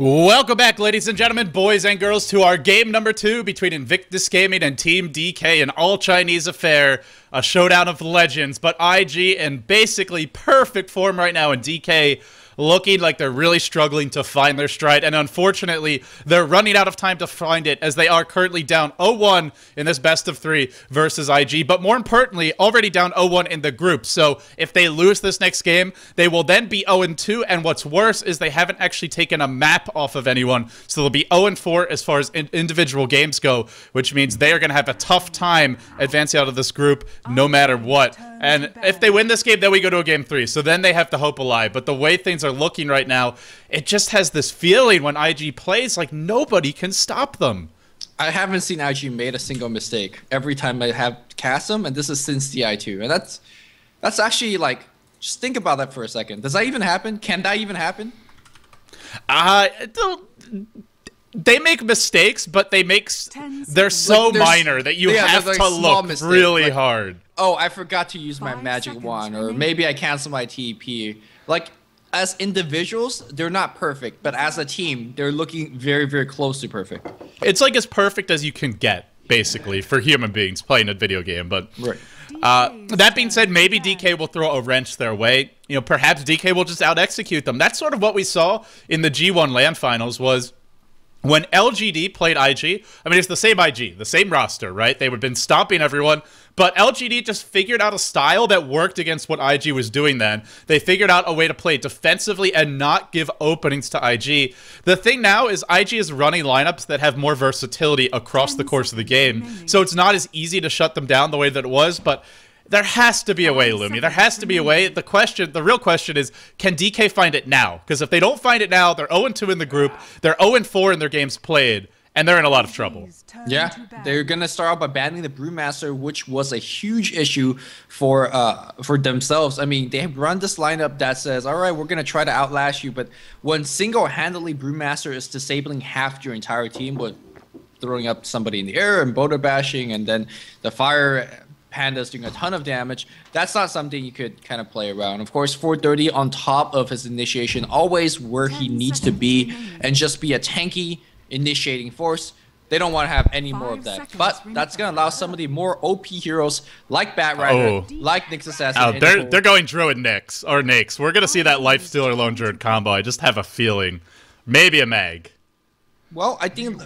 Welcome back, ladies and gentlemen, boys and girls, to our game number 2 between Invictus Gaming and Team DK, an all-Chinese affair, a showdown of legends, but IG in basically perfect form right now, and DK looking like they're really struggling to find their stride, and unfortunately, they're running out of time to find it, as they are currently down 0-1 in this best of 3 versus IG, but more importantly, already down 0-1 in the group. So if they lose this next game, they will then be 0-2, and what's worse is they haven't actually taken a map off of anyone, so they'll be 0-4 as far as individual games go, which means they are going to have a tough time advancing out of this group no matter what. And if they win this game, then we go to a game 3, so then they have to hope alive. But the way things are looking right now, it just has this feeling when IG plays like nobody can stop them. I haven't seen IG made a single mistake every time I have cast them, and this is since DI2. And that's actually, like, just think about that for a second. Does that even happen? Can that even happen? They make mistakes, but they're so minor that you have to look really hard. Oh, I forgot to use my magic wand, or maybe I cancel my TP. Like, as individuals, they're not perfect, but as a team, they're looking very, very close to perfect. It's like as perfect as you can get, basically, for human beings playing a video game. But right. That being said, maybe DK will throw a wrench their way. You know, perhaps DK will just out-execute them. That's sort of what we saw in the G1 LAN finals was when LGD played IG. I mean, it's the same IG, the same roster, right? They had been stomping everyone, but LGD just figured out a style that worked against what IG was doing then. They figured out a way to play defensively and not give openings to IG. The thing now is IG is running lineups that have more versatility across the course of the game, so it's not as easy to shut them down the way that it was, but there has to be a way, Lumi. There has to be a way. The real question is, can DK find it now? Because if they don't find it now, they're 0-2 in the group, they're 0-4 in their games played, and they're in a lot of trouble. Yeah, they're gonna start out by banning the Brewmaster, which was a huge issue for themselves. I mean, they have run this lineup that says, all right, we're gonna try to outlast you, but when single-handedly Brewmaster is disabling half your entire team with throwing up somebody in the air and boulder bashing, and then the fire Panda's doing a ton of damage, that's not something you could kind of play around. Of course, 430 on top of his initiation, always where he needs to be, and just be a tanky initiating force. They don't want to have any more of that. But that's going to allow some of the more OP heroes like Batrider, like Nyx Assassin. They're going Druid Nyx, or Nyx. We're going to see that Lifestealer Lone Druid combo. I just have a feeling. Maybe a Mag. Well, I think,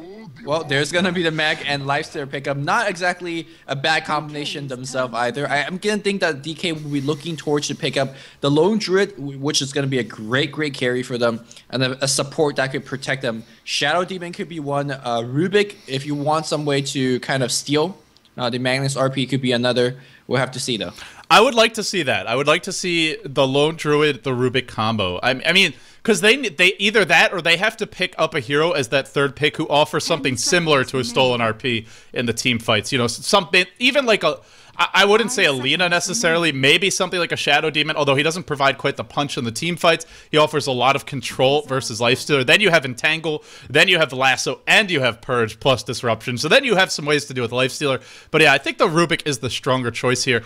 there's going to be the Mag and Lifestealer pickup. Not exactly a bad combination themselves either. I'm going to think that DK will be looking towards to pick up the Lone Druid, which is going to be a great, great carry for them, and a support that could protect them. Shadow Demon could be one. Rubik, if you want some way to kind of steal the Magnus RP, could be another. We'll have to see, though. I would like to see that. I would like to see the Lone Druid, the Rubik combo. I mean, because they either that or they have to pick up a hero as that third pick who offers something similar to a stolen RP in the team fights. You know, something even like a. I wouldn't say a Lina necessarily, maybe something like a Shadow Demon, although he doesn't provide quite the punch in the team fights. He offers a lot of control versus Lifestealer. Then you have Entangle, then you have Lasso, and you have Purge plus Disruption. So then you have some ways to do with Lifestealer. But yeah, I think the Rubik is the stronger choice here.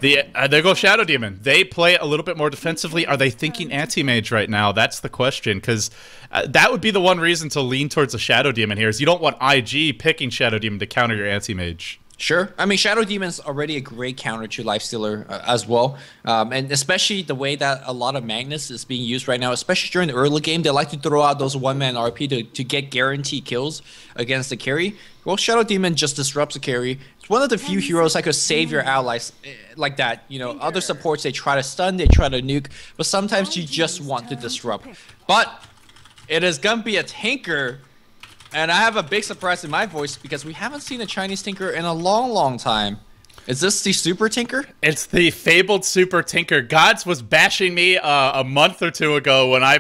There goes Shadow Demon. They play a little bit more defensively. Are they thinking Anti-Mage right now? That's the question, because that would be the one reason to lean towards a Shadow Demon here, is you don't want IG picking Shadow Demon to counter your Anti-Mage. Sure. I mean, Shadow Demon's already a great counter to Lifestealer as well. And especially the way that a lot of Magnus is being used right now, especially during the early game, they like to throw out those one-man RP to get guaranteed kills against the carry. Well, Shadow Demon just disrupts the carry. It's one of the few heroes that could save your allies like that. You know, other supports, they try to stun, they try to nuke, but sometimes you just want to disrupt. But it is going to be a tanker. And I have a big surprise in my voice because we haven't seen a Chinese Tinker in a long, long time. Is this the Super Tinker? It's the fabled Super Tinker. Gods was bashing me a month or two ago when I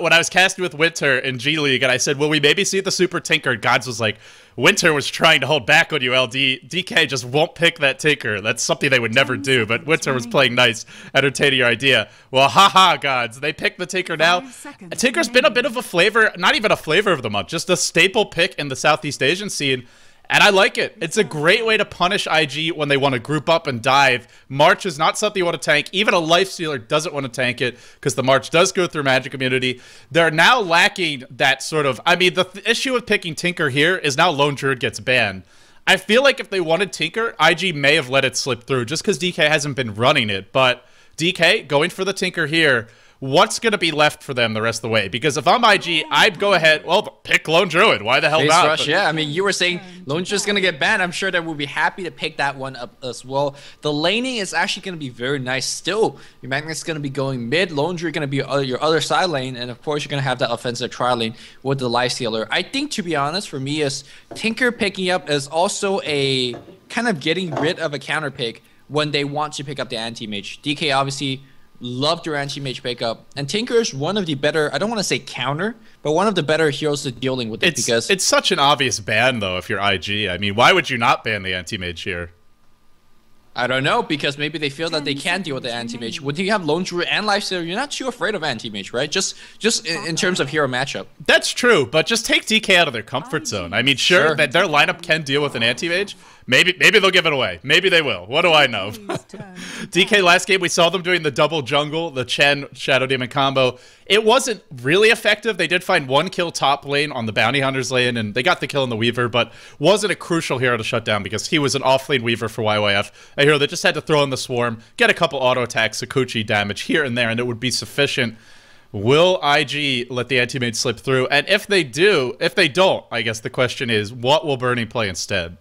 was casting with Winter in G League, and I said, will we maybe see the Super Tinker? Gods was like, Winter was trying to hold back on you, LD. DK just won't pick that Tinker. That's something they would never do, but Winter was playing nice, entertaining your idea. Well, haha, Gods. They picked the Tinker now. Tinker's been a bit of a flavor, not even a flavor of the month, just a staple pick in the Southeast Asian scene. And I like it. It's a great way to punish IG when they want to group up and dive. March is not something you want to tank. Even a Lifestealer doesn't want to tank it because the March does go through magic immunity. They're now lacking that sort of... I mean, the issue with picking Tinker here is now Lone Druid gets banned. I feel like if they wanted Tinker, IG may have let it slip through just because DK hasn't been running it. But DK, going for the Tinker here... What's going to be left for them the rest of the way? Because if I'm IG, I'd go ahead, well, pick Lone Druid. Why the hell Face not? Rush, yeah. I mean, you were saying Lone Druid's going to get banned. I'm sure that we'll be happy to pick that one up as well. The laning is actually going to be very nice still. Your Magnet's going to be going mid. Lone Druid going to be your other side lane. And, of course, you're going to have that offensive tri lane with the Lifestealer. I think, to be honest, for me, is Tinker picking up is also a kind of getting rid of a counter pick when they want to pick up the anti-mage. DK, obviously... Love their anti-mage pickup, and Tinker is one of the better, I don't want to say counter, but one of the better heroes to dealing with it because... It's such an obvious ban, though, if you're IG. I mean, why would you not ban the anti-mage here? I don't know, because maybe they feel that they can deal with the anti-mage. When you have Lone Druid and Lifestealer, you're not too afraid of anti-mage, right? Just in terms of hero matchup. That's true, but just take DK out of their comfort zone. I mean, sure. That their lineup can deal with an anti-mage. Maybe they'll give it away. Maybe they will. What do I know? DK last game, we saw them doing the double jungle, the Chen Shadow Demon combo. It wasn't really effective. They did find one kill top lane on the Bounty Hunters lane, and they got the kill in the Weaver, but wasn't a crucial hero to shut down because he was an off-lane Weaver for YYF, a hero that just had to throw in the Swarm, get a couple auto attacks, Sakuchi damage here and there, and it would be sufficient. Will IG let the anti-mage slip through? And if they do, if they don't, I guess the question is, what will Burning play instead?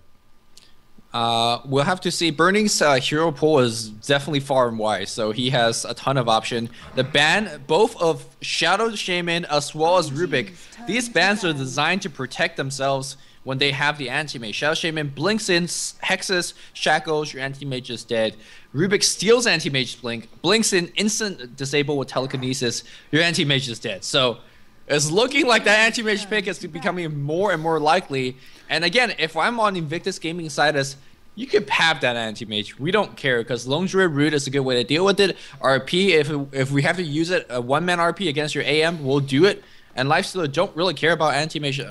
We'll have to see. Burning's hero pool is definitely far and wide, so he has a ton of option. The ban, both of Shadow Shaman as well as Rubik, these bans are designed to protect themselves when they have the anti-mage. Shadow Shaman blinks in, hexes, shackles, your anti-mage is dead. Rubik steals anti-mage's blink, blinks in, instant disable with telekinesis, your anti-mage is dead. So it's looking like that anti-mage pick is becoming more and more likely. And again, if I'm on Invictus Gaming side, as you could have that anti-mage. We don't care because Lone Druid Root is a good way to deal with it. RP, if we have to use it, a one-man RP against your AM, we'll do it. And Lifestealer don't really care about anti-mage.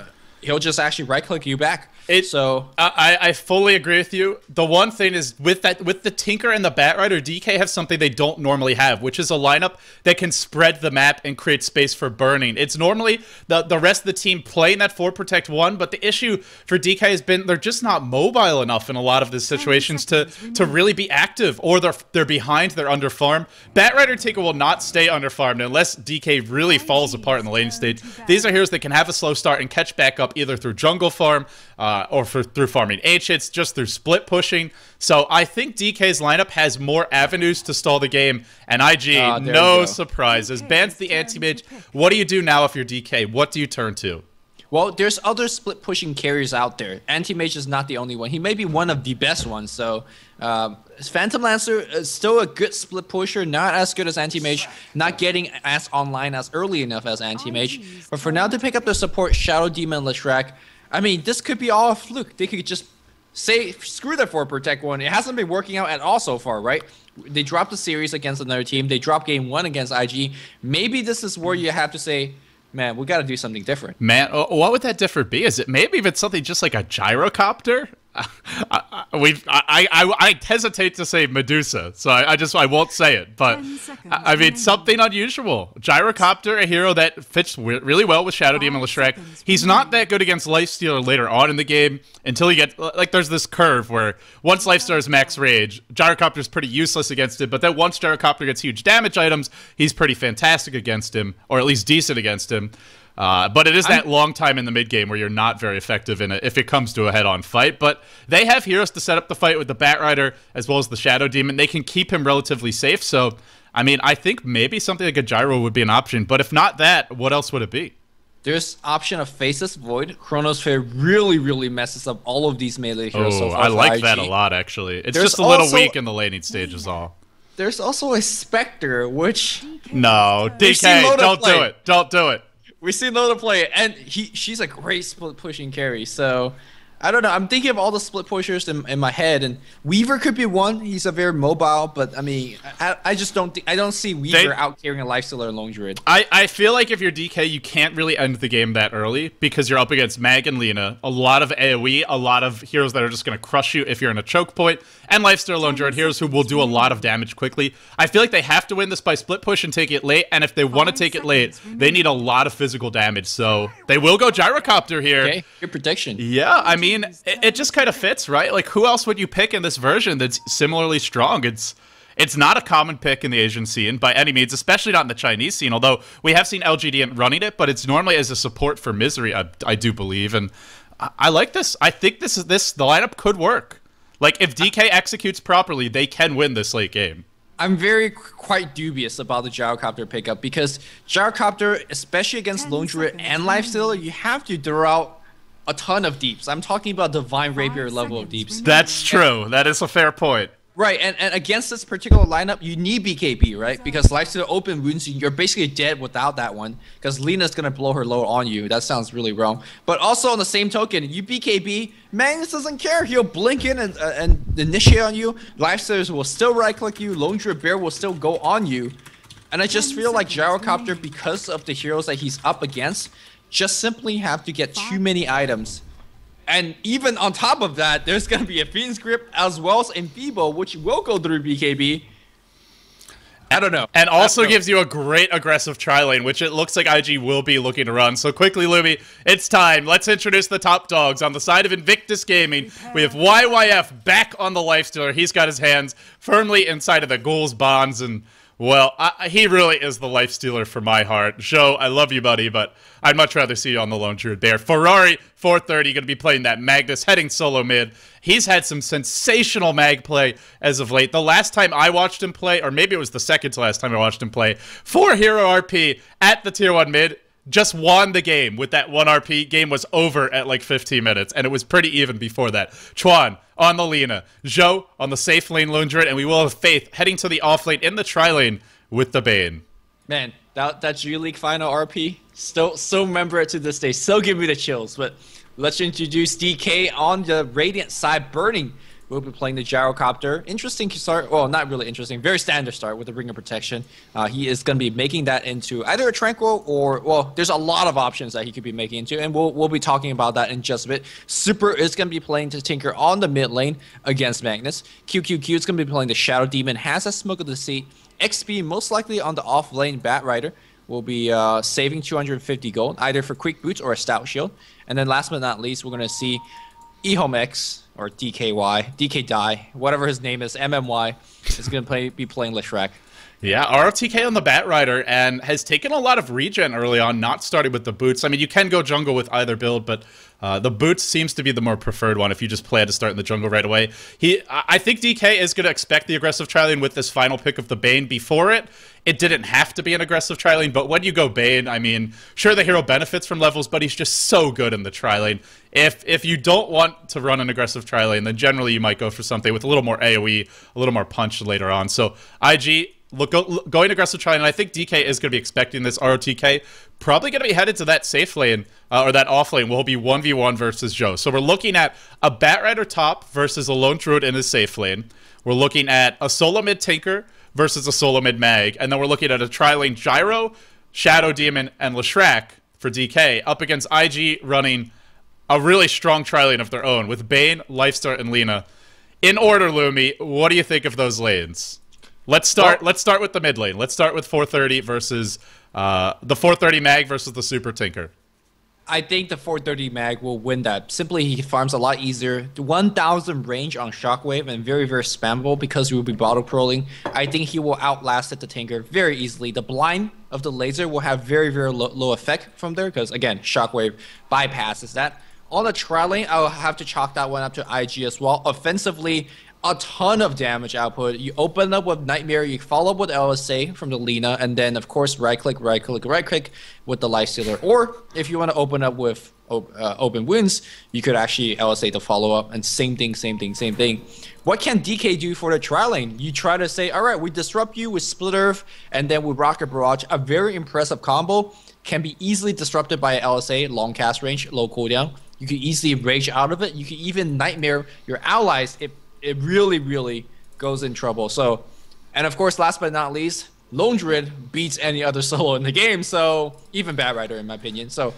He'll just actually right-click you back. I fully agree with you. The one thing is with the Tinker and the Batrider, DK have something they don't normally have, which is a lineup that can spread the map and create space for Burning. It's normally the rest of the team playing that 4 Protect 1, but the issue for DK has been they're just not mobile enough in a lot of the situations to really be active, or they're behind, they're under farm. Batrider Tinker will not stay under farmed unless DK really falls apart in the laning stage. These are heroes that can have a slow start and catch back up either through jungle farm or through farming H-hits, just through split pushing. So I think DK's lineup has more avenues to stall the game, and IG, no surprises, bans the anti-mage. What do you do now if you're DK? What do you turn to? Well, there's other split pushing carriers out there. Anti-mage is not the only one. He may be one of the best ones. So Phantom Lancer is still a good split pusher, not as good as Anti-mage, not getting as online as early enough as Anti-mage. But for now to pick up the support Shadow Demon Leshrac, I mean, this could be all a fluke. They could just say, screw that 4 Protect 1. It hasn't been working out at all so far, right? They dropped the series against another team. They dropped game 1 against IG. Maybe this is where you have to say, man, we got to do something different. Man, what would that different be? Is it maybe if it's something just like a gyrocopter? I hesitate to say Medusa, so I won't say it. But I mean something unusual. Gyrocopter, a hero that fits really well with Shadow Demon Leshrac. He's not that good against Lifestealer later on in the game until you get like there's this curve where once Lifestealer is max rage, Gyrocopter's pretty useless against it. But then once Gyrocopter gets huge damage items, he's pretty fantastic against him, or at least decent against him. But it is that long time in the mid game where you're not very effective in it if it comes to a head-on fight. But they have heroes to set up the fight with the Batrider as well as the Shadow Demon. They can keep him relatively safe. So, I mean, I think maybe something like a Gyro would be an option. But if not that, what else would it be? There's option of Faceless Void. Chronosphere really messes up all of these melee heroes so far. I like that a lot, actually. It's just a little weak in the laning stage is all. There's also a Spectre, which... No, DK, don't do it. Don't do it. We see Loda play it, and she's a great split pushing carry. So, I don't know. I'm thinking of all the split pushers in my head, and Weaver could be one. He's a very mobile, but I mean, I just I don't see Weaver out carrying a Lifestealer and Lone Druid. I feel like if you're DK, you can't really end the game that early because you're up against Mag and Lina, a lot of AoE, a lot of heroes that are just going to crush you if you're in a choke point, and Lifestealer Lone Druid heroes who will do a lot of damage quickly. I feel like they have to win this by split push and take it late, and if they want to take it late, they need a lot of physical damage, so they will go Gyrocopter here. Okay, good prediction. Yeah, I mean, it just kind of fits, right? Like, who else would you pick in this version that's similarly strong? It's not a common pick in the Asian scene by any means, especially not in the Chinese scene, although we have seen LGD running it, but it's normally as a support for Misery, I do believe, and I like this. I think the lineup could work. Like, if DK executes properly, they can win this late game. I'm quite dubious about the Gyrocopter pickup because Gyrocopter, especially against Lone Druid and Lifestealer, you have to throw out a ton of deeps. I'm talking about Divine Rapier level of deeps. That's true. That is a fair point. Right, and against this particular lineup, you need BKB, right? Because Lifestealer open wounds, you're basically dead without that one. Because Lina's going to blow her load on you. That sounds really wrong. But also on the same token, you BKB, Magnus doesn't care. He'll blink in and initiate on you. Lifestealers will still right-click you. Lone Druid Bear will still go on you. And I just feel like Gyrocopter, because of the heroes that he's up against, just simply have to get too many items. And even on top of that, there's going to be a Phoenix Grip as well as Enfeeble, which will go through BKB. I don't know. And also gives you a great aggressive tri-lane, which it looks like IG will be looking to run. So quickly, Lumi, it's time. Let's introduce the top dogs. On the side of Invictus Gaming, we have YYF back on the Lifestealer. He's got his hands firmly inside of the Ghouls bonds, and well, he really is the Lifestealer for my heart. Joe, I love you, buddy, but I'd much rather see you on the Lone Druid Bear. Ferrari, 430, going to be playing that Magnus, heading solo mid. He's had some sensational mag play as of late. The last time I watched him play, or maybe it was the second to last time I watched him play, 4 hero RP at the tier 1 mid, just won the game with that 1 RP. Game was over at like 15 minutes, and it was pretty even before that. Chuan on the Lina, Zhou on the safe lane Lone Druid, and we will have Faith heading to the off lane in the tri lane with the Bane. Man, that G League final RP, still remember it to this day. Still give me the chills. But let's introduce DK on the Radiant side. Burning will be playing the Gyrocopter. Interesting start. Well, not really interesting. Very standard start with the Ring of Protection. He is going to be making that into either a Tranquil or, well, there's a lot of options that he could be making into, and we'll be talking about that in just a bit. Super is going to be playing to Tinker on the mid lane against Magnus. QQQ is going to be playing the Shadow Demon. Has a Smoke of the Sea. XP most likely on the off lane Bat Rider. Will be saving 250 gold, either for Quick Boots or a Stout Shield. And then last but not least, we're going to see Ehomex, or DKY, DK Die, whatever his name is, MMY, is going to be playing Leshrac. Yeah, ROTK on the Bat Rider, and has taken a lot of regen early on, not starting with the boots. I mean, you can go jungle with either build, but the boots seems to be the more preferred one if you just plan to start in the jungle right away. I think DK is going to expect the aggressive tri-lane with this final pick of the Bane. Before it didn't have to be an aggressive tri-lane, but when you go Bane, I mean, sure, the hero benefits from levels, but he's just so good in the tri-lane. If you don't want to run an aggressive tri-lane, then generally you might go for something with a little more AoE, a little more punch later on. So IG, going aggressive tri-lane, and I think DK is going to be expecting this. ROTK probably going to be headed to that safe lane, or that off lane, will be 1v1 versus Zhou. So we're looking at a Bat Rider top versus a Lone Druid in his safe lane. We're looking at a solo mid Tinker versus a solo mid Mag, and then we're looking at a tri-lane Gyro, Shadow Demon, and Leshrac for DK, up against IG running a really strong tri-lane of their own, with Bane, Lifestealer, and Lina. In order, Lumi, what do you think of those lanes? Let's start with the mid lane. Let's start with 430 versus the 430 Mag versus the Super Tinker. I think the 430 Mag will win that. Simply, he farms a lot easier. 1,000 range on Shockwave and very, very spammable because he will be bottle trolling. I think he will outlast the Tinker very easily. The blind of the laser will have very, very low effect from there because, again, Shockwave bypasses that. On the tri-lane, I'll have to chalk that one up to IG as well. Offensively, a ton of damage output. You open up with Nightmare, you follow up with LSA from the Lina, and then, of course, right-click with the Lifestealer. Or, if you want to open up with open wounds, you could actually LSA to follow up, and same thing. What can DK do for the tri-lane? You try to say, all right, we disrupt you with Split Earth, and then with Rocket Barrage, a very impressive combo, can be easily disrupted by LSA, long cast range, low cooldown. You can easily rage out of it. You can even Nightmare your allies. It really, really goes in trouble. So And of course, last but not least, Lone Druid beats any other solo in the game, so even Bat Rider in my opinion. So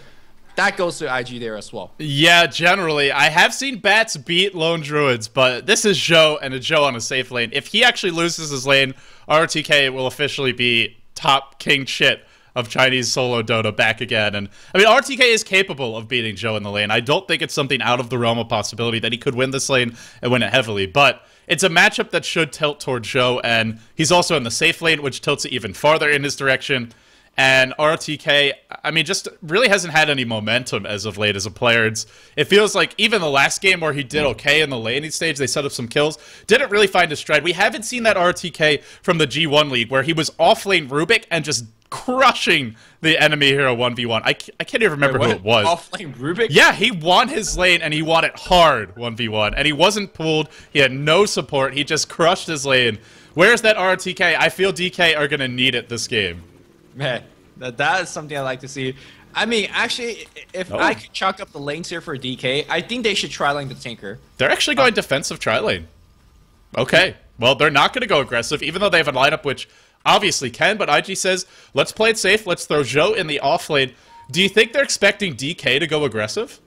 that goes to IG there as well. Yeah, generally. I have seen Bats beat Lone Druids, but this is Zhou, and a Zhou on a safe lane. If he actually loses his lane, RTK will officially be top king shit of Chinese solo Dota back again. And I mean, RTK is capable of beating Zhou in the lane. I don't think it's something out of the realm of possibility that he could win this lane and win it heavily, but it's a matchup that should tilt toward Zhou, and he's also in the safe lane, which tilts it even farther in his direction. And RTK, I mean, just really hasn't had any momentum as of late as a player. It feels like even the last game where he did okay in the laning stage, they set up some kills, didn't really find his stride. We haven't seen that RTK from the G1 League where he was off-lane Rubik and just crushing the enemy hero 1v1. I can't even remember who it was. Off-lane Rubik? Yeah, he won his lane, and he won it hard 1v1. And he wasn't pulled. He had no support. He just crushed his lane. Where's that RTK? I feel DK are going to need it this game. Man, that is something I like to see. I mean, actually, if I could chalk up the lanes here for DK, I think they should tri-lane the Tinker. They're actually going defensive tri-lane. Okay. Well, they're not going to go aggressive, even though they have a lineup which obviously can, but IG says, let's play it safe, let's throw Zhou in the off lane. Do you think they're expecting DK to go aggressive?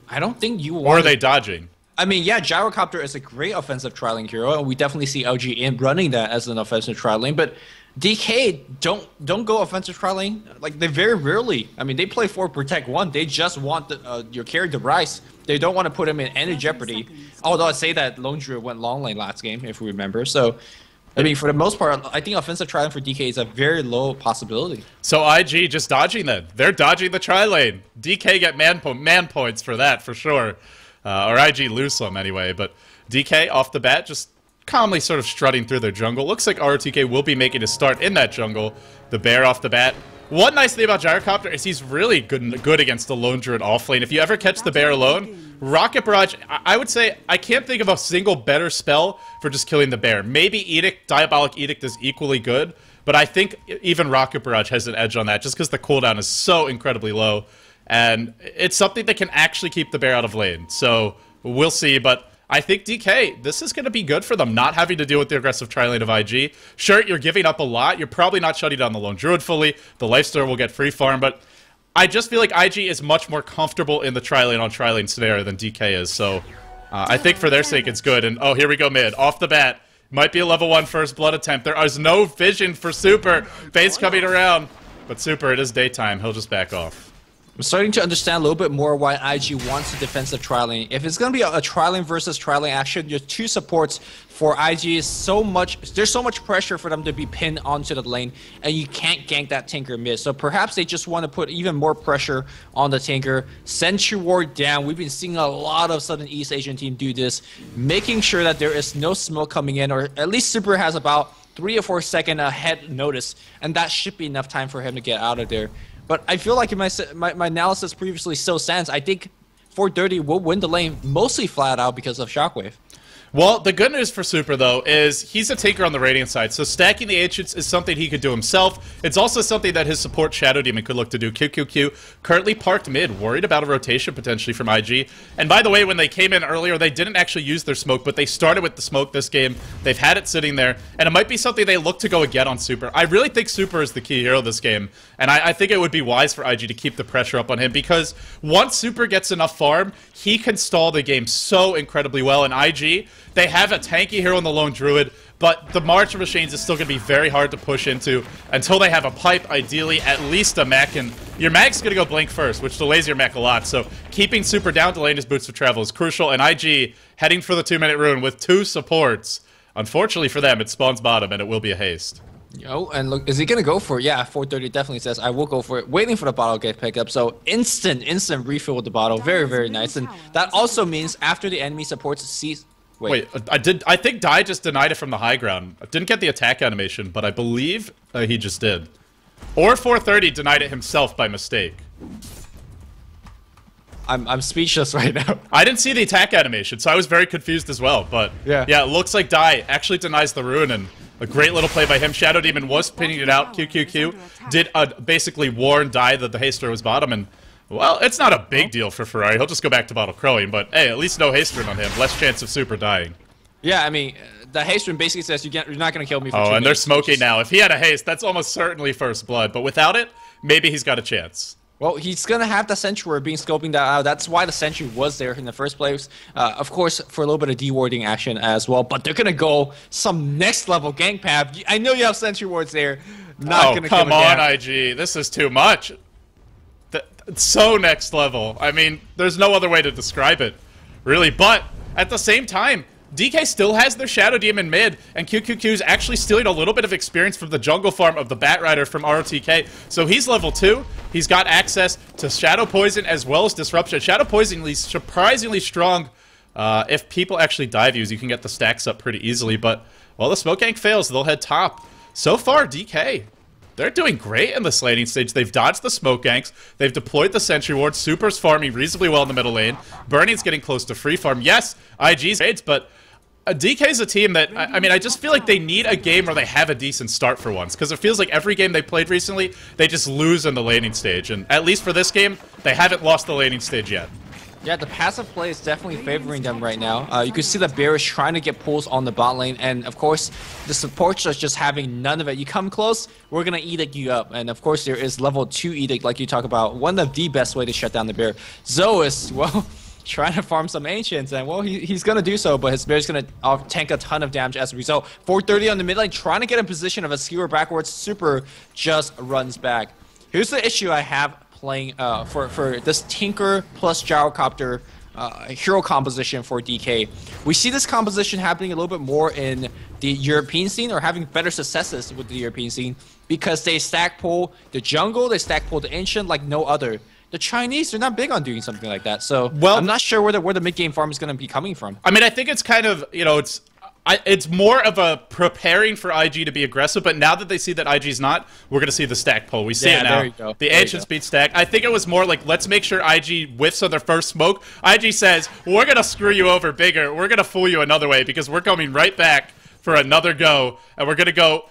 I don't think you want... Or are they dodging? I mean, yeah, Gyrocopter is a great offensive tri-lane hero, and we definitely see LG in running that as an offensive tri-lane, but DK don't go offensive tri-lane. Like, they very rarely... I mean, they play for Protect 1. They just want your carry to rise. They don't want to put him in any jeopardy. Although I'd say that Lone Druid went long lane last game, if we remember. So, I mean, for the most part, I think offensive tri-lane for DK is a very low possibility. So IG just dodging then. They're dodging the tri-lane. DK get man points for that, for sure. Or IG lose some anyway, but DK off the bat just calmly sort of strutting through their jungle. Looks like RTK will be making a start in that jungle. The bear off the bat. One nice thing about Gyrocopter is he's really good against the Lone Druid off lane. If you ever catch the bear alone, Rocket Barrage, I would say, I can't think of a single better spell for just killing the bear. Maybe Edict, Diabolic Edict is equally good, but I think even Rocket Barrage has an edge on that just because the cooldown is so incredibly low. And it's something that can actually keep the bear out of lane. So we'll see, but I think DK, this is going to be good for them, not having to deal with the aggressive tri-lane of IG. Sure, you're giving up a lot. You're probably not shutting down the Lone Druid fully. The Lifestealer will get free farm, but I just feel like IG is much more comfortable in the tri-lane on tri-lane scenario than DK is. So I think for their sake it's good. And oh, here we go mid. Off the bat. Might be a level 1 first blood attempt. There is no vision for Super. Base coming around. But Super, it is daytime. He'll just back off. I'm starting to understand a little bit more why IG wants a defensive tri-lane. If it's going to be a tri-lane versus tri-lane action, your two supports for IG is so much... There's so much pressure for them to be pinned onto the lane, and you can't gank that Tinker mid. So perhaps they just want to put even more pressure on the Tinker. Sentry Ward down. We've been seeing a lot of Southern East Asian team do this, making sure that there is no smoke coming in, or at least Super has about 3 or 4 second ahead notice, and that should be enough time for him to get out of there. But I feel like in my analysis previously still stands. I think 430 will win the lane mostly flat out because of Shockwave. Well, the good news for Super, though, is he's a taker on the Radiant side, so stacking the Ancients is something he could do himself. It's also something that his support Shadow Demon could look to do. QQQ, currently parked mid, worried about a rotation potentially from IG. And by the way, when they came in earlier, they didn't actually use their smoke, but they started with the smoke this game. They've had it sitting there, and it might be something they look to go again on Super. I really think Super is the key hero this game, and I think it would be wise for IG to keep the pressure up on him, because once Super gets enough farm, he can stall the game so incredibly well, and IG... They have a tanky hero in the Lone Druid, but the March of Machines is still going to be very hard to push into until they have a pipe, ideally at least a mech, and your mag's going to go Blink first, which delays your mech a lot, so keeping Super down, delaying his boots of travel is crucial, and IG heading for the 2-minute rune with 2 supports. Unfortunately for them, it spawns bottom, and it will be a haste. Oh, and look, is he going to go for it? Yeah, 430 definitely says, I will go for it. Waiting for the bottle to get picked up, so instant refill with the bottle. Very, very nice, and that also means after the enemy supports cease... Wait, I think Dai just denied it from the high ground. I didn't get the attack animation, but I believe he just did. Or 430 denied it himself by mistake. I'm speechless right now. I didn't see the attack animation, so I was very confused as well. But yeah, it looks like Dai actually denies the rune, and a great little play by him. Shadow Demon was pinning it out. QQQ did basically warn Dai that the Haster was bottom, and well, it's not a big deal for Ferrari. He'll just go back to bottle crowing, but hey, at least no haste rune on him. Less chance of Super dying. Yeah, I mean, the haste rune basically says you're not going to kill me for 2 Oh, minutes. and they're smoking now. If he had a haste, that's almost certainly first blood. But without it, maybe he's got a chance. Well, he's going to have the Sentry being scoping that out. That's why the Sentry was there in the first place. Of course, for a little bit of dewarding action as well. But they're going to go some next level gank path. I know you have Sentry wards there. Not going to come on, IG. This is too much. It's so next level. I mean, there's no other way to describe it, really. But at the same time, DK still has their Shadow Demon mid, and QQQ's actually stealing a little bit of experience from the jungle farm of the Batrider from ROTK. So he's level 2. He's got access to Shadow Poison as well as Disruption. Shadow Poison is surprisingly strong. If people actually dive use, you can get the stacks up pretty easily. But, well, the smoke gank fails. They'll head top. So far, DK, they're doing great in this laning stage. They've dodged the smoke ganks. They've deployed the sentry ward. Super's farming reasonably well in the middle lane. Burning getting close to free farm. Yes, IG's raids, but DK's a team that, I mean, I just feel like they need a game where they have a decent start for once. Because it feels like every game they played recently, they just lose in the laning stage. And at least for this game, they haven't lost the laning stage yet. Yeah, the passive play is definitely favoring them right now. You can see the Bear is trying to get pulls on the bot lane, and of course, the supports are just having none of it. You come close, we're gonna edict you up, and of course, there is level 2 edict, like you talk about, one of the best way to shut down the Bear. Zoe is, well, trying to farm some Ancients, and well, he's gonna do so, but his Bear's gonna tank a ton of damage as a result. 430 on the mid lane, trying to get in position of a skewer backwards. Super just runs back. Here's the issue I have playing for this Tinker plus Gyrocopter hero composition for DK. We see this composition happening a little bit more in the European scene, or having better successes with the European scene, because they stack pull the jungle, they stack pull the ancient like no other. The Chinese, they're not big on doing something like that, so well, I'm not sure where the mid game farm is going to be coming from. I mean, I think it's kind of, you know, it's more of a preparing for IG to be aggressive, but now that they see that IG's not, we're going to see the stack pull. We see it now. There you go. The ancient speed stack. I think it was more like, let's make sure IG whiffs on their first smoke. IG says, we're going to screw you over bigger. We're going to fool you another way, because we're coming right back for another go, and we're going to go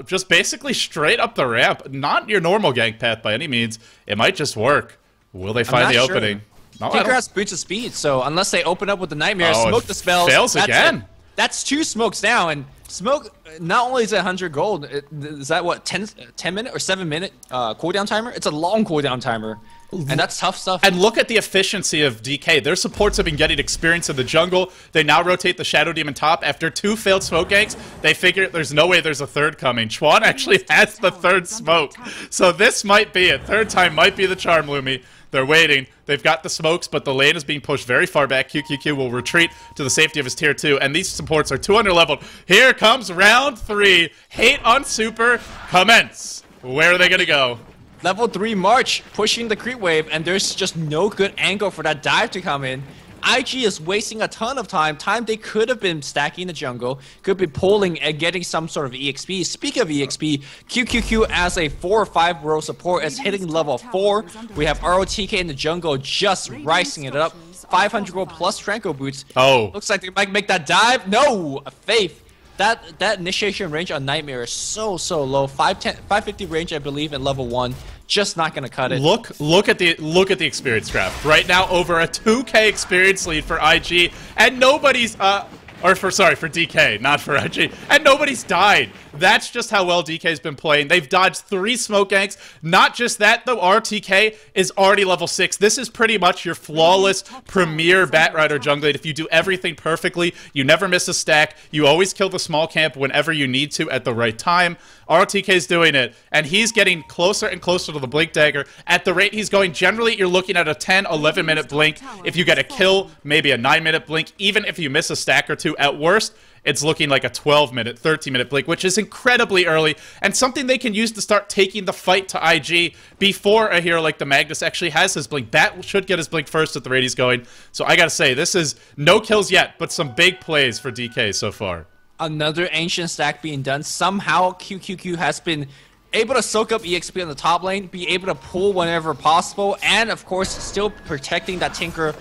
just basically straight up the ramp. Not your normal gank path by any means. It might just work. Will they find the opening? No, Tinker has boots of speed, so unless they open up with the Nightmare, smoke the spells. Fails again. That's 2 smokes now, and smoke, not only is it 100 gold, is that what, 10 minute or 7 minute cooldown timer? It's a long cooldown timer, and that's tough stuff. And look at the efficiency of DK. Their supports have been getting experience in the jungle. They now rotate the Shadow Demon top. After 2 failed smoke ganks, they figure there's no way there's a third coming. Chuan actually has the 3rd smoke. So this might be it. 3rd time might be the charm, Lumi. They're waiting. They've got the smokes, but the lane is being pushed very far back. QQQ will retreat to the safety of his tier 2, and these supports are 200 leveled. Here comes round 3. Hate on Super. Commence. Where are they going to go? Level 3 March, pushing the creep wave, and there's just no good angle for that dive to come in. IG is wasting a ton of time they could have been stacking the jungle, could be pulling and getting some sort of EXP. Speaking of EXP, QQQ as a 4 or 5 row support is hitting level 4. We have ROTK in the jungle just rising it up. 500 gold plus Tranquil boots. Oh. Looks like they might make that dive. No! A Faith. That initiation range on Nightmare is so low. 550 range, I believe, in level 1. Just not gonna cut it. Look at the experience graph right now. Over a 2K experience lead for IG, and nobody's for DK, not for IG, and nobody's died. That's just how well DK's been playing. They've dodged 3 smoke ganks. Not just that, though, RTK is already level 6. This is pretty much your flawless premier Batrider jungler. If you do everything perfectly, you never miss a stack, you always kill the small camp whenever you need to at the right time. RTK's doing it, and he's getting closer and closer to the Blink Dagger. At the rate he's going, generally, you're looking at a 10, 11-minute blink. If you get a kill, maybe a 9-minute blink. Even if you miss a stack or 2, at worst, it's looking like a 12-minute, 13-minute blink, which is incredibly early, and something they can use to start taking the fight to IG before a hero like the Magnus actually has his blink. Bat should get his blink first at the rate he's going. So I gotta say, this is no kills yet, but some big plays for DK so far. Another ancient stack being done. Somehow QQQ has been able to soak up EXP on the top lane, be able to pull whenever possible, and of course still protecting that Tinker.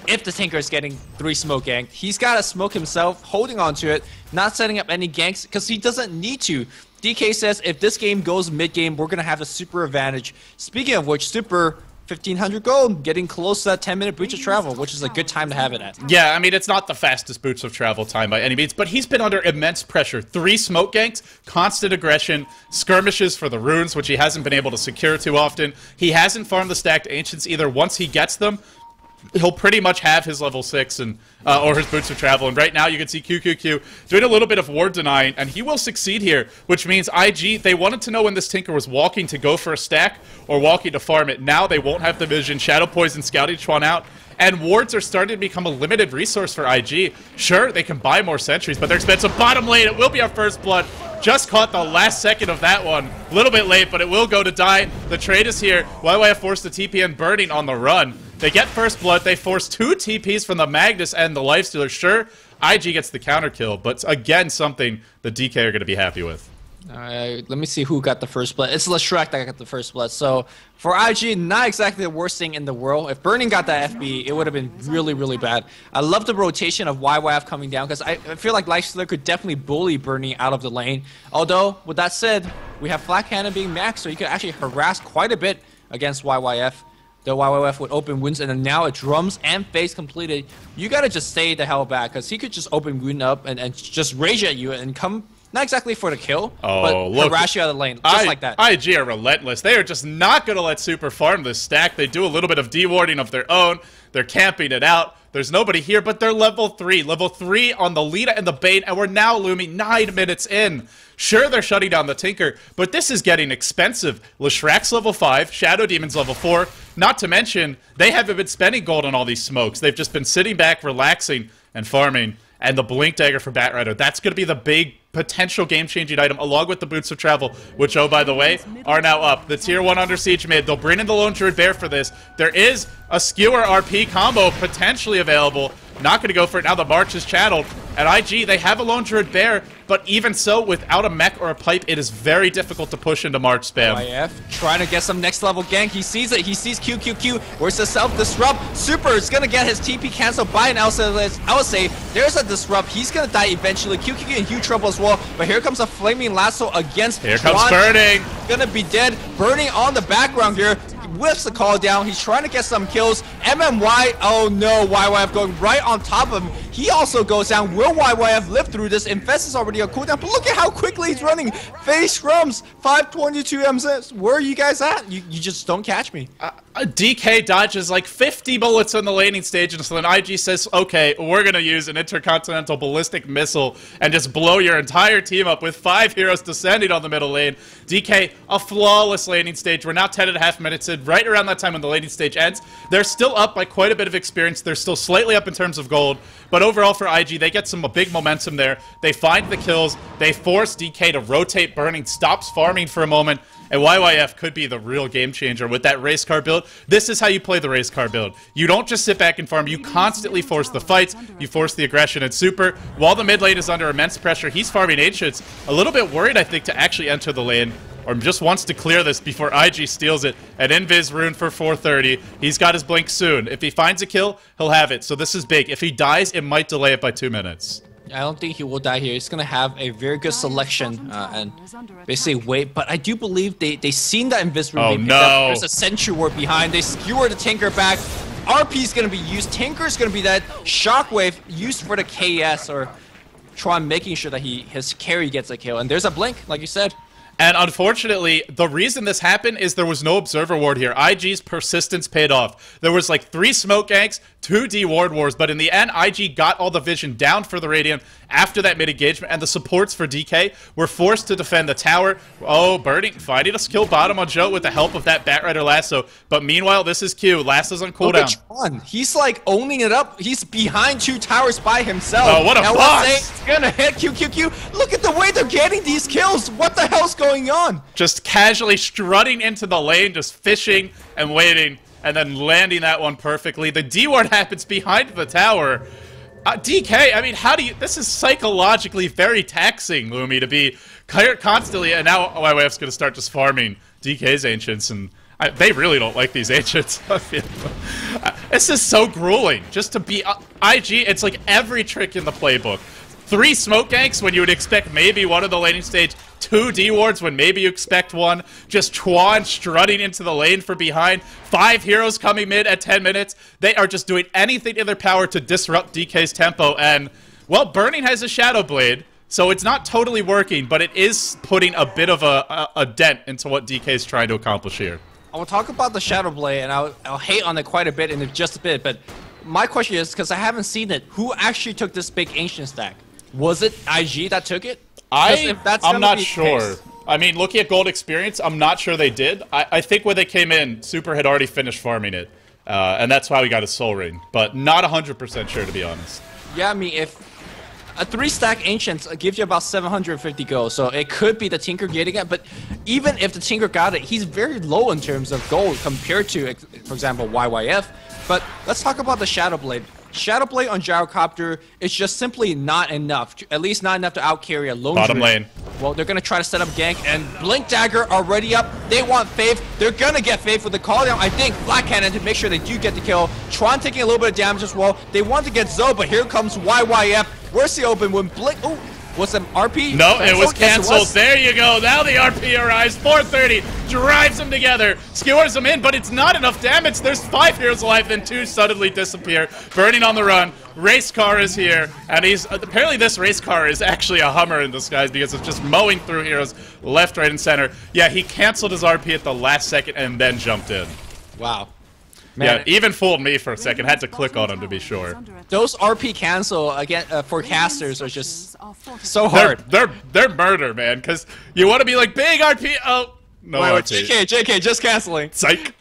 If the Tinker is getting 3 smoke ganked, he's got to smoke himself, holding on to it, not setting up any ganks, because he doesn't need to. DK says if this game goes mid-game, we're going to have a super advantage. Speaking of which, Super 1,500 gold, getting close to that 10-minute Boots of Travel, which is a good time to have it at. Yeah, I mean, it's not the fastest Boots of Travel time by any means, but he's been under immense pressure. 3 smoke ganks, constant aggression, skirmishes for the runes, which he hasn't been able to secure too often. He hasn't farmed the stacked Ancients either. Once he gets them, he'll pretty much have his level 6 and or his Boots of Travel. And right now you can see QQQ doing a little bit of ward denying, and he will succeed here, which means IG, they wanted to know when this Tinker was walking to go for a stack or walking to farm it. Now they won't have the vision. Shadow Poison scouting Chuan out, and wards are starting to become a limited resource for IG. Sure, they can buy more sentries, but they're expensive. Bottom lane, it will be our first blood. Just caught the last second of that one. A little bit late, but it will go to die. The trade is here. YYF forced the TP and Burning on the run. They get first blood. They force 2 TPs from the Magnus and the Lifestealer. Sure, IG gets the counter kill, but again, something the DK are going to be happy with. Let me see who got the first blood. It's Leshrac that got the first blood. So for IG, not exactly the worst thing in the world. If Burning got that FB, it would have been really, really bad. I love the rotation of YYF coming down because I feel like Lifestealer could definitely bully Burning out of the lane. Although, with that said, we have Flat Cannon being maxed, so you could actually harass quite a bit against YYF. The YYF would open wounds, and then now it drums and phase completed. You gotta just stay the hell back, because he could just open wound up and just rage at you and come, not exactly for the kill, but harass you out of the lane, just like that. IG are relentless. They are just not gonna let Super farm this stack. They do a little bit of dewarding of their own. They're camping it out. There's nobody here, but they're level 3. Level 3 on the Lina and the Bane, and we're now looming 9 minutes in. Sure, they're shutting down the Tinker, but this is getting expensive. Leshrac's level 5, Shadow Demon's level 4. Not to mention, they haven't been spending gold on all these smokes. They've just been sitting back, relaxing, and farming. And the Blink Dagger for Batrider, that's going to be the big potential game-changing item, along with the Boots of Travel, which, oh, by the way, are now up. The Tier 1 Under Siege mid, they'll bring in the Lone Druid Bear for this. There is a Skewer RP combo potentially available. Not going to go for it now. The March is channeled. At IG, they have a Lone Druid Bear, but even so, without a mech or a pipe, it is very difficult to push into March spam. YF trying to get some next level gank. He sees it. He sees QQQ. Where's the self-disrupt? Super is going to get his TP canceled by an L-save. There's a disrupt. He's going to die eventually. QQQ in huge trouble as well. But here comes a Flaming Lasso against Here comes Burning. Going to be dead. Burning on the background here. Whips the call down. He's trying to get some kills. MMY, oh no, YYF going right on top of him. He also goes down. Will YYF live through this? Infest is already on cooldown, but look at how quickly he's running. Phase scrums, 522 MZ. Where are you guys at? You just don't catch me. DK dodges like 50 bullets on the laning stage, and so then IG says, okay, we're going to use an intercontinental ballistic missile and just blow your entire team up with 5 heroes descending on the middle lane. DK, a flawless laning stage. We're now 10.5 minutes in, right around that time when the laning stage ends. They're still up by quite a bit of experience. They're still slightly up in terms of gold, but overall for IG, they get some big momentum there. They find the kills. They force DK to rotate Burning, stops farming for a moment, and YYF could be the real game changer with that race car build. This is how you play the race car build. You don't just sit back and farm. You constantly force the fights. You force the aggression. And Super, while the mid lane is under immense pressure, he's farming Ancients. A little bit worried, I think, to actually enter the lane, or just wants to clear this before IG steals it. An Invis rune for 430. He's got his blink soon. If he finds a kill, he'll have it. So this is big. If he dies, it might delay it by 2 minutes. I don't think he will die here. He's going to have a very good selection and basically wait. But I do believe they seen that Invis rune. Oh, no. There's a Sentry Ward behind. They skewer the Tinker back. RP is going to be used. Tinker is going to be that Shockwave used for the KS or Chuan making sure that his carry gets a kill. And there's a blink, like you said. And unfortunately, the reason this happened is there was no Observer Ward here. IG's persistence paid off. There was like 3 smoke ganks, 2 D-Ward wars, but in the end, IG got all the vision down for the Radiant after that mid-engagement, and the supports for DK were forced to defend the tower. Oh, Burning finding a skill bottom on Joe with the help of that Batrider Lasso. But meanwhile, this is Q. Lasso's on cooldown. He's like owning it up. He's behind 2 towers by himself. Oh, what a boss! It's gonna hit QQQ. Look at the way they're getting these kills. What the hell's going on? Just casually strutting into the lane, just fishing and waiting, and then landing that one perfectly. The D-Ward happens behind the tower. DK, I mean, how do you... This is psychologically very taxing, Lumi, to be constantly... And now YYF's going to start just farming DK's Ancients, and they really don't like these Ancients. This is so grueling. Just to be... IG, it's like every trick in the playbook. 3 smoke ganks when you would expect maybe one of the laning stage, 2 D wards when maybe you expect one, just Chuan strutting into the lane from behind, 5 heroes coming mid at 10 minutes. They are just doing anything in their power to disrupt DK's tempo, and, well, Burning has a Shadow Blade, so it's not totally working, but it is putting a bit of a dent into what DK is trying to accomplish here. I will talk about the Shadow Blade, and I'll hate on it quite a bit in just a bit, but my question is, because I haven't seen it, who actually took this big Ancient stack? Was it IG that took it? I'm not sure. I mean, looking at gold experience, I'm not sure they did. I think when they came in, Super had already finished farming it, and that's why we got a Soul Ring, but not 100% sure, to be honest. Yeah, I mean, if a 3-stack Ancient gives you about 750 gold, so it could be the Tinker getting it, but even if the Tinker got it, he's very low in terms of gold compared to, for example, YYF. But let's talk about the Shadow Blade. Shadow Blade on Gyrocopter is just simply not enough, at least not enough to outcarry a lone Bottom druid. lane. Well, they're going to try to set up gank, and Blink Dagger already up. They want Faith. They're going to get Faith with the call down. I think Black Cannon to make sure they do get the kill. Tron taking a little bit of damage as well. They want to get Zoe, but here comes YYF. Where's the open when Blink... Oh, was it RP? No, it was canceled. Yes, There you go. Now the RP arrives. 430 drives them together, skewers them in, but it's not enough damage. There's 5 heroes alive, then 2 suddenly disappear. Burning on the run. Race car is here, and he's apparently this race car is actually a Hummer in disguise because it's just mowing through heroes left, right, and center. Yeah, he canceled his RP at the last second and then jumped in. Wow. Man, yeah, even fooled me for a second. Had to click on him to be sure. Those RP cancel again for casters are just so hard. They're murder, man. Because you want to be like big RP. Oh, no RP. JK, just canceling. Psych.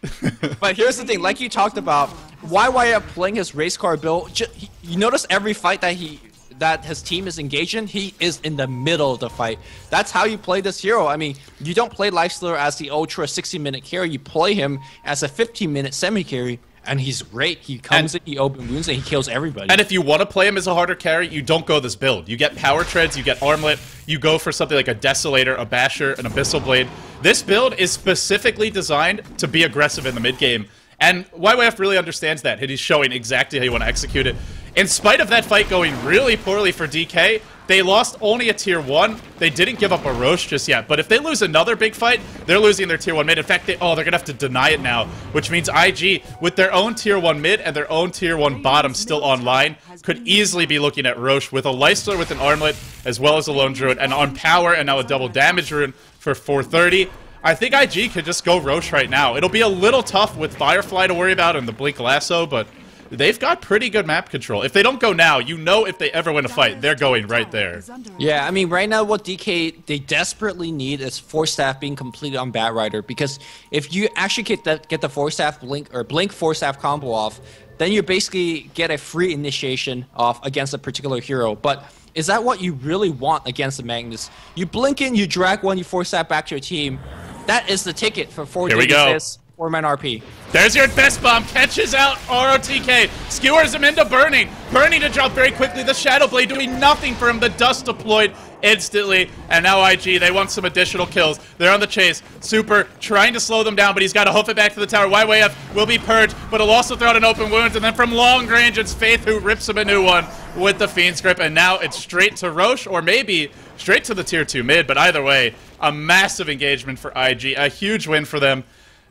But here's the thing, like you talked about, YYF playing his race car build. You notice every fight that his team is engaged in, he is in the middle of the fight. That's how you play this hero. I mean, you don't play Lifestealer as the ultra 60-minute carry. You play him as a 15-minute semi-carry, and he's great. He comes in, he open wounds, and he kills everybody. And if you want to play him as a harder carry, you don't go this build. You get power treads, you get armlet, you go for something like a Desolator, a Basher, an Abyssal Blade. This build is specifically designed to be aggressive in the mid-game. And YYF really understands that, and he's showing exactly how you want to execute it. In spite of that fight going really poorly for DK, they lost only a tier 1. They didn't give up a Roche just yet, but if they lose another big fight, they're losing their tier 1 mid. In fact, they're going to have to deny it now, which means IG, with their own tier 1 mid and their own tier 1 bottom still online, could easily be looking at Roche with a Lifestealer with an Armlet, as well as a Lone Druid, and on power, and now a double damage rune for 430. I think IG could just go Roche right now. It'll be a little tough with Firefly to worry about and the Blink Lasso, but they've got pretty good map control. If they don't go now, you know if they ever win a fight, they're going right there. Yeah, I mean, right now what DK, they desperately need is Force Staff being completed on Batrider, because if you actually get the Force Staff Blink, or Blink Force Staff combo off, then you basically get a free initiation off against a particular hero. But is that what you really want against the Magnus? You blink in, you drag one, you Force Staff back to your team. That is the ticket for 4 DPS, 4-man RP. There's your best bomb, catches out ROTK, skewers him into Burning. Burning to drop very quickly, the Shadow Blade doing nothing for him, the dust deployed instantly, and now IG, they want some additional kills. They're on the chase. Super trying to slow them down, but he's got to hoof it back to the tower. YYF will be purged, but he'll also throw out an open wound, and then from long range, it's Faith who rips him a new one with the Fiend's Grip, and now it's straight to Roche, or maybe straight to the tier 2 mid, but either way, a massive engagement for IG, a huge win for them.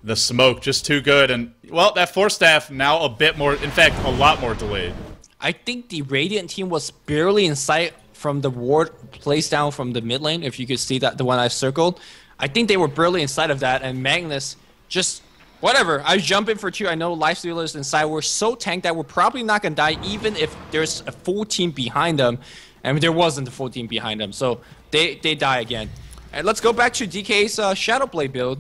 The smoke just too good, and well, that Force Staff now a bit more, in fact, a lot more delayed. I think the Radiant team was barely in sight from the ward placed down from the mid lane, if you could see that, the one I circled. I think they were barely in sight of that, and Magnus just, whatever, I jump in for 2. I know Lifestealers inside were so tanked that we're probably not going to die, even if there's a full team behind them. I mean, there wasn't a full team behind them, so they die again. And let's go back to DK's Shadow Blade build.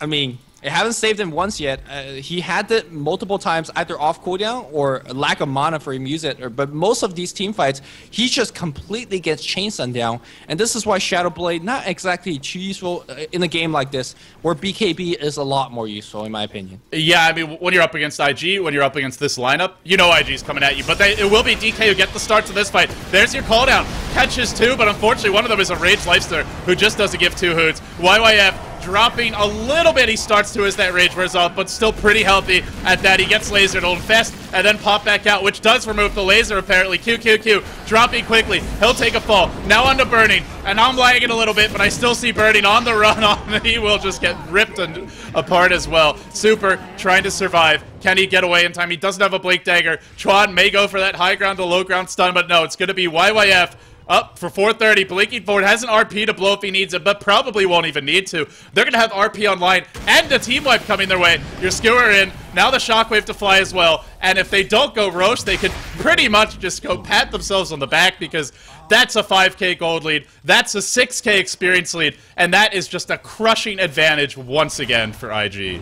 I mean, it hasn't saved him once yet. He had it multiple times, either off cooldown or lack of mana for him to use it. But most of these team fights, he just completely gets chainstun down. And this is why Shadow Blade not exactly too useful in a game like this, where BKB is a lot more useful, in my opinion. Yeah, I mean, when you're up against IG, when you're up against this lineup, you know IG's coming at you. But it will be DK who get the start to this fight. There's your cooldown. Catches 2, but unfortunately one of them is a Rage Lifestealer who just doesn't give 2 hoots. YYF dropping a little bit. He starts to as that rage wears off, but still pretty healthy at that. He gets lasered, hold fast, and then pop back out, which does remove the laser apparently. QQQ dropping quickly. He'll take a fall. Now onto Burning, and I'm lagging a little bit, but I still see Burning on the run. He will just get ripped apart as well. Super trying to survive. Can he get away in time? He doesn't have a Blink Dagger. Chuan may go for that high ground to low ground stun, but no, it's going to be YYF. Up for 430, blinking forward, has an RP to blow if he needs it, but probably won't even need to. They're going to have RP online and a team wipe coming their way. Your skewer in, now the shockwave to fly as well. And if they don't go Roche, they could pretty much just go pat themselves on the back because that's a 5k gold lead, that's a 6k experience lead, and that is just a crushing advantage once again for IG.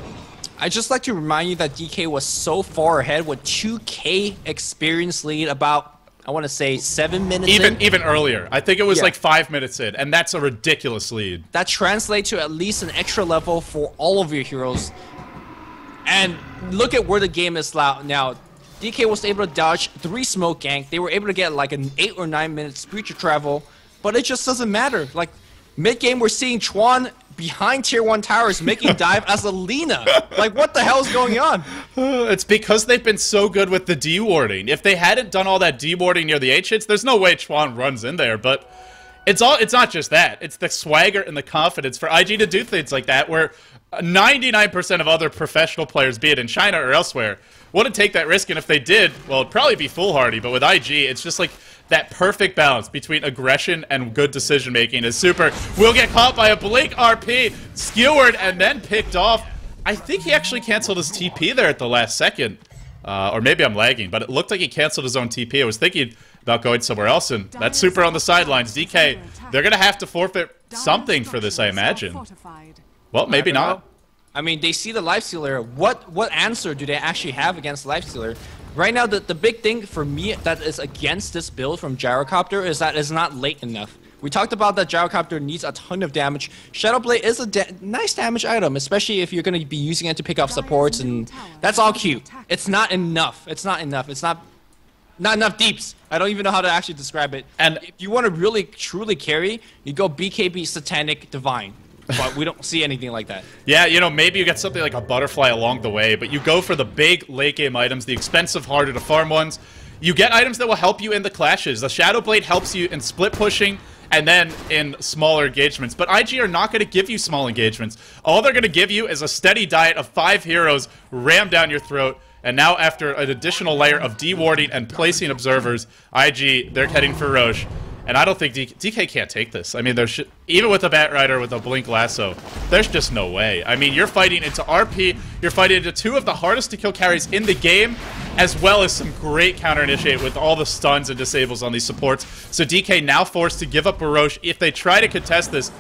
I'd just like to remind you that DK was so far ahead with 2k experience lead about, I want to say 7 minutes even earlier. I think it was like 5 minutes in, and that's a ridiculous lead. That translates to at least an extra level for all of your heroes. And look at where the game is now. DK was able to dodge 3 smoke gank. They were able to get like an 8 or 9 minute speed to travel, but it just doesn't matter. Like mid game, we're seeing Chuan behind tier 1 towers making dive as a Lina. Like what the hell is going on? It's because they've been so good with the D-warding. If they hadn't done all that D-warding near the H-hits, there's no way Chuan runs in there, but it's not just that. It's the swagger and the confidence for IG to do things like that where 99% of other professional players, be it in China or elsewhere, wouldn't take that risk, and if they did, well, it'd probably be foolhardy, but with IG, it's just like that perfect balance between aggression and good decision-making is Super. Will get caught by a Blink RP, skewered, and then picked off. I think he actually canceled his TP there at the last second. Or maybe I'm lagging, but it looked like he canceled his own TP. I was thinking about going somewhere else, and that's Super on the sidelines. DK, they're going to have to forfeit something for this, I imagine. Well, maybe not. I mean, they see the Lifestealer. What answer do they actually have against Lifestealer? Right now, the big thing for me that is against this build from Gyrocopter is that it's not late enough. We talked about that Gyrocopter needs a ton of damage. Shadowblade is a nice damage item, especially if you're going to be using it to pick off supports, and that's all cute. It's not enough. It's not enough. It's not enough deeps. I don't even know how to actually describe it. And if you want to really, truly carry, you go BKB Satanic Divine. But we don't see anything like that. Yeah, you know, maybe you get something like a Butterfly along the way, but you go for the big late game items, the expensive, harder to farm ones. You get items that will help you in the clashes. The Shadowblade helps you in split pushing and then in smaller engagements. But IG are not going to give you small engagements. All they're going to give you is a steady diet of 5 heroes rammed down your throat. And now after an additional layer of dewarding and placing observers, IG, they're heading for Roche. And I don't think DK can't take this. I mean, even with a Batrider with a Blink Lasso, there's just no way. I mean, you're fighting into RP, you're fighting into 2 of the hardest to kill carries in the game, as well as some great counter-initiate with all the stuns and disables on these supports. So DK now forced to give up Baroche. If they try to contest this,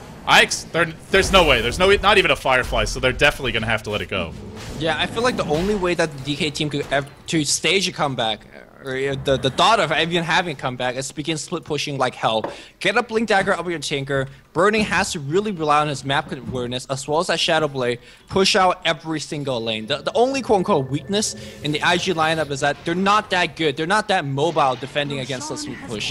there's no way. There's not even a Firefly, so they're definitely going to have to let it go. Yeah, I feel like the only way that the DK team could to stage a comeback, or the thought of even having a comeback, is to begin split pushing like hell. Get a Blink Dagger up your tanker. Burning has to really rely on his map awareness as well as that Shadowblade. Push out every single lane. The only quote-unquote weakness in the IG lineup is that they're not that good. They're not that mobile defending against the split push.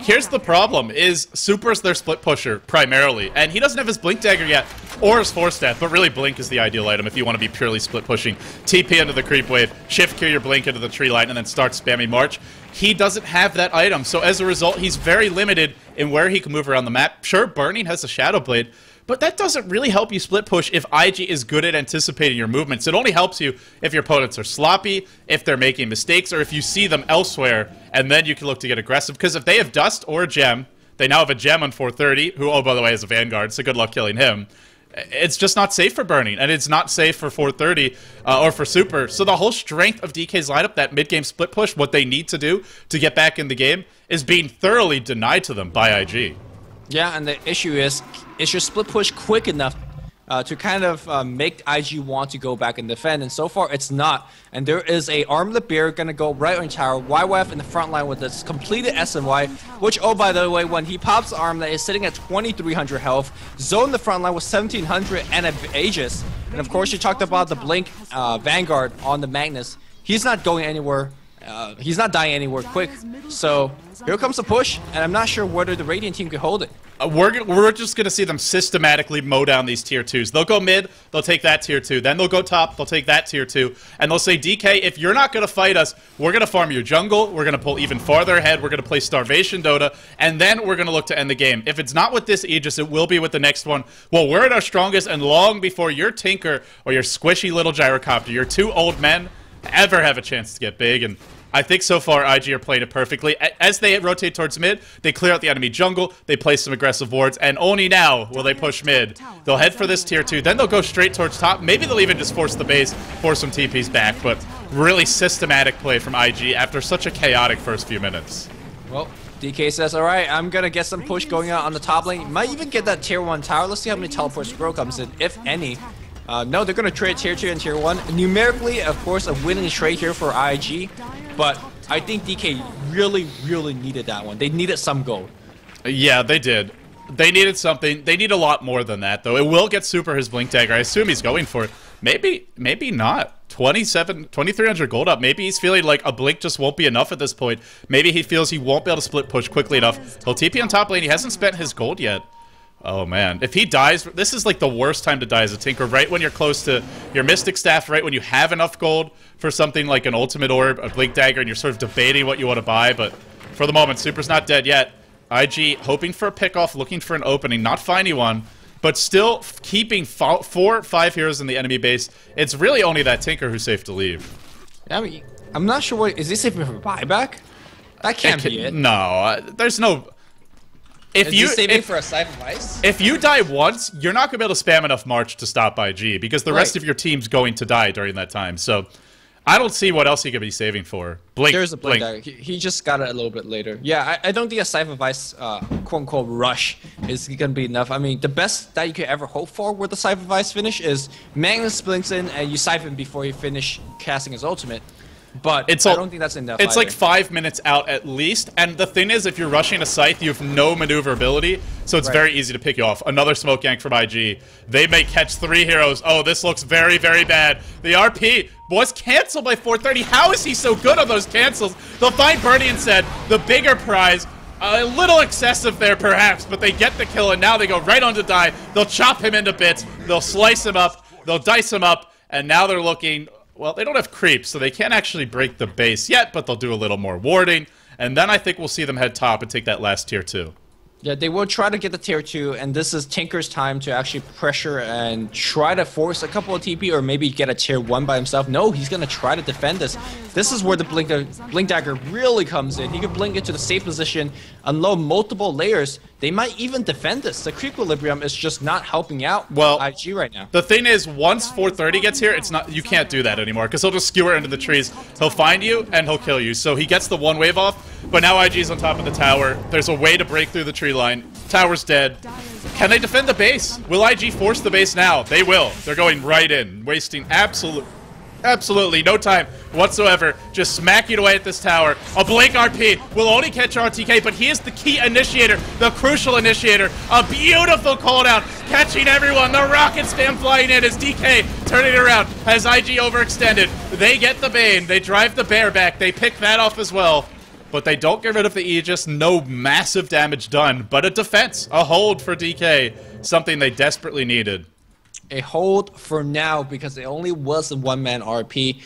Here's the problem, is Super's their split pusher, primarily. And he doesn't have his Blink Dagger yet, or his Force Staff, but really Blink is the ideal item if you want to be purely split pushing. TP into the creep wave, shift cue your Blink into the tree line, and then start spamming March. He doesn't have that item, so as a result, he's very limited in where he can move around the map. Sure, Burning has a Shadowblade, but that doesn't really help you split push if IG is good at anticipating your movements. It only helps you if your opponents are sloppy, if they're making mistakes, or if you see them elsewhere, and then you can look to get aggressive. Because if they have Dust or a Gem, they now have a Gem on 430, who, oh, by the way, is a Vanguard, so good luck killing him. It's just not safe for Burning, and it's not safe for 430 or for Super. So the whole strength of DK's lineup, that mid-game split push, what they need to do to get back in the game, is being thoroughly denied to them by IG. Yeah, and the issue is your split push quick enough to kind of make IG want to go back and defend, and so far it's not. And there is a Arm the Bear gonna go right on tower, YYF in the front line with this completed SNY, which, oh, by the way, when he pops Arm that is sitting at 2300 health, Zone the front line with 1700 and an Aegis. And of course you talked about the Blink Vanguard on the Magnus. He's not going anywhere. He's not dying anywhere quick. So here comes the push, and I'm not sure whether the Radiant team can hold it. We're just going to see them systematically mow down these tier 2s. They'll go mid, they'll take that tier 2. Then they'll go top, they'll take that tier 2. And they'll say, DK, if you're not going to fight us, we're going to farm your jungle, we're going to pull even farther ahead, we're going to play Starvation Dota, and then we're going to look to end the game. If it's not with this Aegis, it will be with the next one. Well, we're at our strongest, and long before your Tinker or your squishy little Gyrocopter, your 2 old men, ever have a chance to get big. And I think so far IG are playing it perfectly. As they rotate towards mid, they clear out the enemy jungle, they place some aggressive wards, and only now will they push mid. They'll head for this tier 2, then they'll go straight towards top. Maybe they'll even just force the base, force some TPs back, but really systematic play from IG after such a chaotic first few minutes. Well, DK says, alright, I'm gonna get some push going on the top lane. Might even get that tier 1 tower. Let's see how many teleports Bro comes in, if any. No, they're going to trade tier 2 and tier 1. Numerically, of course, a winning trade here for IG. But I think DK really needed that one. They needed some gold. Yeah, they did. They needed something. They need a lot more than that, though. It will get Super his Blink Dagger. I assume he's going for it. Maybe not. 2,300 gold up. Maybe he's feeling like a Blink just won't be enough at this point. Maybe he feels he won't be able to split push quickly enough. He'll TP on top lane. He hasn't spent his gold yet. Oh man, if he dies, this is like the worst time to die as a Tinker, right when you're close to your Mystic Staff, right when you have enough gold for something like an Ultimate Orb, a Blink Dagger, and you're sort of debating what you want to buy, but for the moment, Super's not dead yet. IG hoping for a pickoff, looking for an opening, not finding one, but still keeping 4-5 heroes in the enemy base. It's really only that Tinker who's safe to leave. I mean, I'm not sure what, is this safe for buyback? That can't be it. No, there's no... If you for a Scythe of Ice? If you die once, you're not going to be able to spam enough March to stop IG, because the rest of your team's going to die during that time. So I don't see what else he could be saving for. Blink. There's a Blink Dagger. He just got it a little bit later. Yeah, I don't think a Scythe of Ice, quote-unquote, rush is going to be enough. I mean, the best that you could ever hope for with the Scythe of Ice finish is Magnus blinks in and you Scythe him before he finish casting his ultimate. But I don't think that's enough. It's like 5 minutes out at least, and the thing is, if you're rushing a Scythe, you have no maneuverability, so it's very easy to pick you off. Another smoke gank from IG. They may catch 3 heroes. Oh, this looks very bad. The RP was canceled by 430. How is he so good on those cancels? They'll find Birdie instead. The bigger prize. A little excessive there, perhaps, but they get the kill, and now they go right on to die. They'll chop him into bits. They'll slice him up. They'll dice him up, and now they're looking... Well, they don't have creeps, so they can't actually break the base yet, but they'll do a little more warding, and then I think we'll see them head top and take that last tier 2. Yeah, they will try to get the tier 2, and this is Tinker's time to actually pressure and try to force a couple of TP or maybe get a tier 1 by himself. No, he's going to try to defend this. This is where the Blink Dagger really comes in. He can blink into the safe position, unload multiple layers. They might even defend this. The Creequilibrium is just not helping out IG right now. The thing is, once 430 gets here, it's not, you can't do that anymore, because he'll just skewer into the trees. He'll find you, and he'll kill you. So he gets the 1 wave off, but now IG's on top of the tower. There's a way to break through the tree line. Tower's dead. Can they defend the base? Will IG force the base now? They will. They're going right in, wasting absolutely no time whatsoever. Just smacking away at this tower. A Blink RP will only catch RTK, but he is the key initiator, the crucial initiator. A beautiful cooldown, catching everyone. The rocket spam flying in as DK turning it around. Has IG overextended. They get the Bane. They drive the bear back. They pick that off as well. But they don't get rid of the Aegis. No massive damage done, but a defense, a hold for DK. Something they desperately needed. A hold for now because it only was a 1-man RP.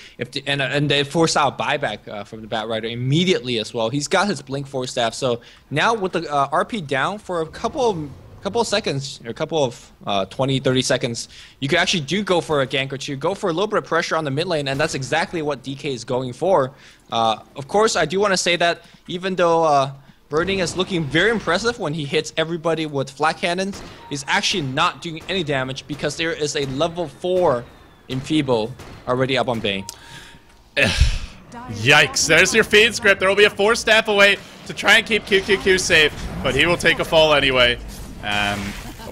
And they forced out buyback from the Batrider immediately as well. He's got his Blink Force Staff. So now with the RP down for a couple of seconds, or a couple of 20, 30 seconds, you can actually go for a gank or two, go for a little bit of pressure on the mid lane, and that's exactly what DK is going for. Of course, I do want to say that even though Birding is looking very impressive when he hits everybody with flat cannons, he's actually not doing any damage because there is a level 4 Enfeeble already up on Bane. Yikes, there's your feed script. There will be a 4 staff away to try and keep QQQ safe, but he will take a fall anyway. And,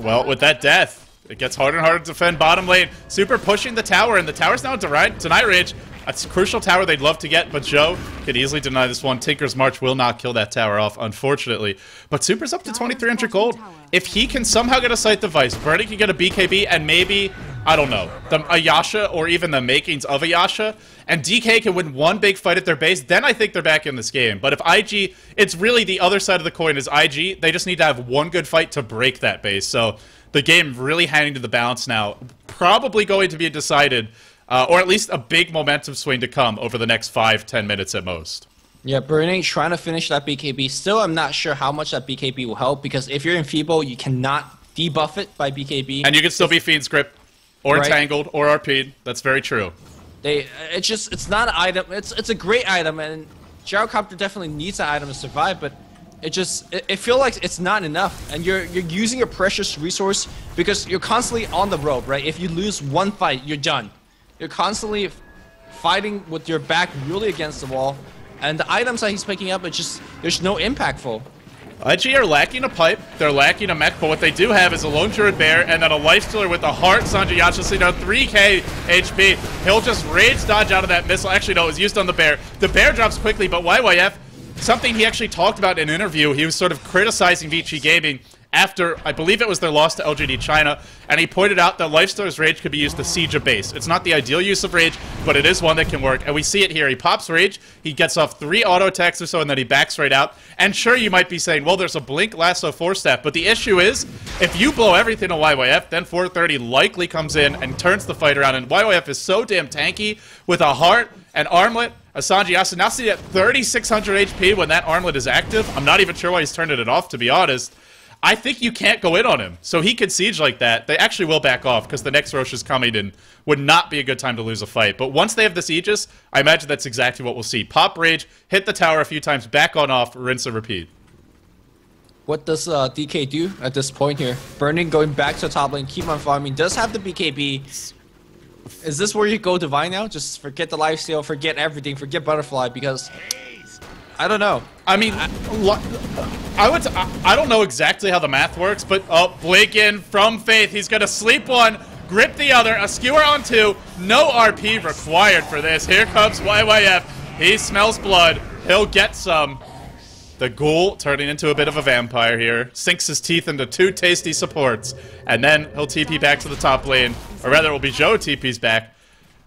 well, with that death, it gets harder and harder to defend bottom lane. Super pushing the tower, and the tower's now deny rage. That's a crucial tower they'd love to get, but Joe could easily deny this one. Tinker's March will not kill that tower off, unfortunately. But Super's up to 2,300 gold. If he can somehow get a Scythe device, Birdie can get a BKB, and maybe, I don't know, a Yasha or even the makings of a Yasha, and DK can win one big fight at their base, then I think they're back in this game. But if IG, it's really the other side of the coin is IG. They just need to have one good fight to break that base. So the game really handing to the balance now. Probably going to be decided, or at least a big momentum swing to come over the next 5-10 minutes at most. Yeah, Burning trying to finish that BKB. Still, I'm not sure how much that BKB will help, because if you're in Feeble, you cannot debuff it by BKB. And you can still be Fiend's Grip, or Entangled, or RP'd. That's very true. It's not an item. It's a great item, and Gyrocopter definitely needs that item to survive, but it feels like it's not enough, and you're using a precious resource because you're constantly on the rope, right? If you lose one fight, you're done. You're constantly fighting with your back really against the wall, and the items that he's picking up, there's no impactful. IG are lacking a pipe, they're lacking a mech, but what they do have is a Lone Druid Bear and then a Life Stealer with a Heart Sanji Yasha down 3k HP. He'll just rage dodge out of that missile. Actually, no, it was used on the Bear. The Bear drops quickly, but YYF, something he actually talked about in an interview, he was sort of criticizing Vici Gaming after, I believe it was their loss to LGD China, and he pointed out that Lifestealer's Rage could be used to siege a base. It's not the ideal use of Rage, but it is one that can work, and we see it here. He pops Rage, he gets off 3 auto attacks or so, and then he backs right out. And sure, you might be saying, well, there's a Blink Lasso 4-step, but the issue is, if you blow everything to YYF, then 430 likely comes in and turns the fight around, and YYF is so damn tanky with a Heart, an Armlet, a Sanji Yasha. Now see at 3,600 HP when that Armlet is active. I'm not even sure why he's turning it off, to be honest. I think you can't go in on him. So he could siege like that. They actually will back off because the next Rosh is coming and would not be a good time to lose a fight. But once they have this Aegis, I imagine that's exactly what we'll see. Pop Rage, hit the tower a few times, back on off, rinse and repeat. What does DK do at this point here? Burning going back to the top lane, keep on farming, does have the BKB. Is this where you go Divine now? Just forget the lifesteal, forget everything, forget Butterfly, because I don't know. I mean, I don't know exactly how the math works, but Blink in from Faith. He's gonna sleep one, grip the other, a skewer on 2. No RP required for this. Here comes YYF. He smells blood. He'll get some. The Ghoul turning into a bit of a vampire here. Sinks his teeth into 2 tasty supports. And then he'll TP back to the top lane. Or rather, it will be Zhou TP's back.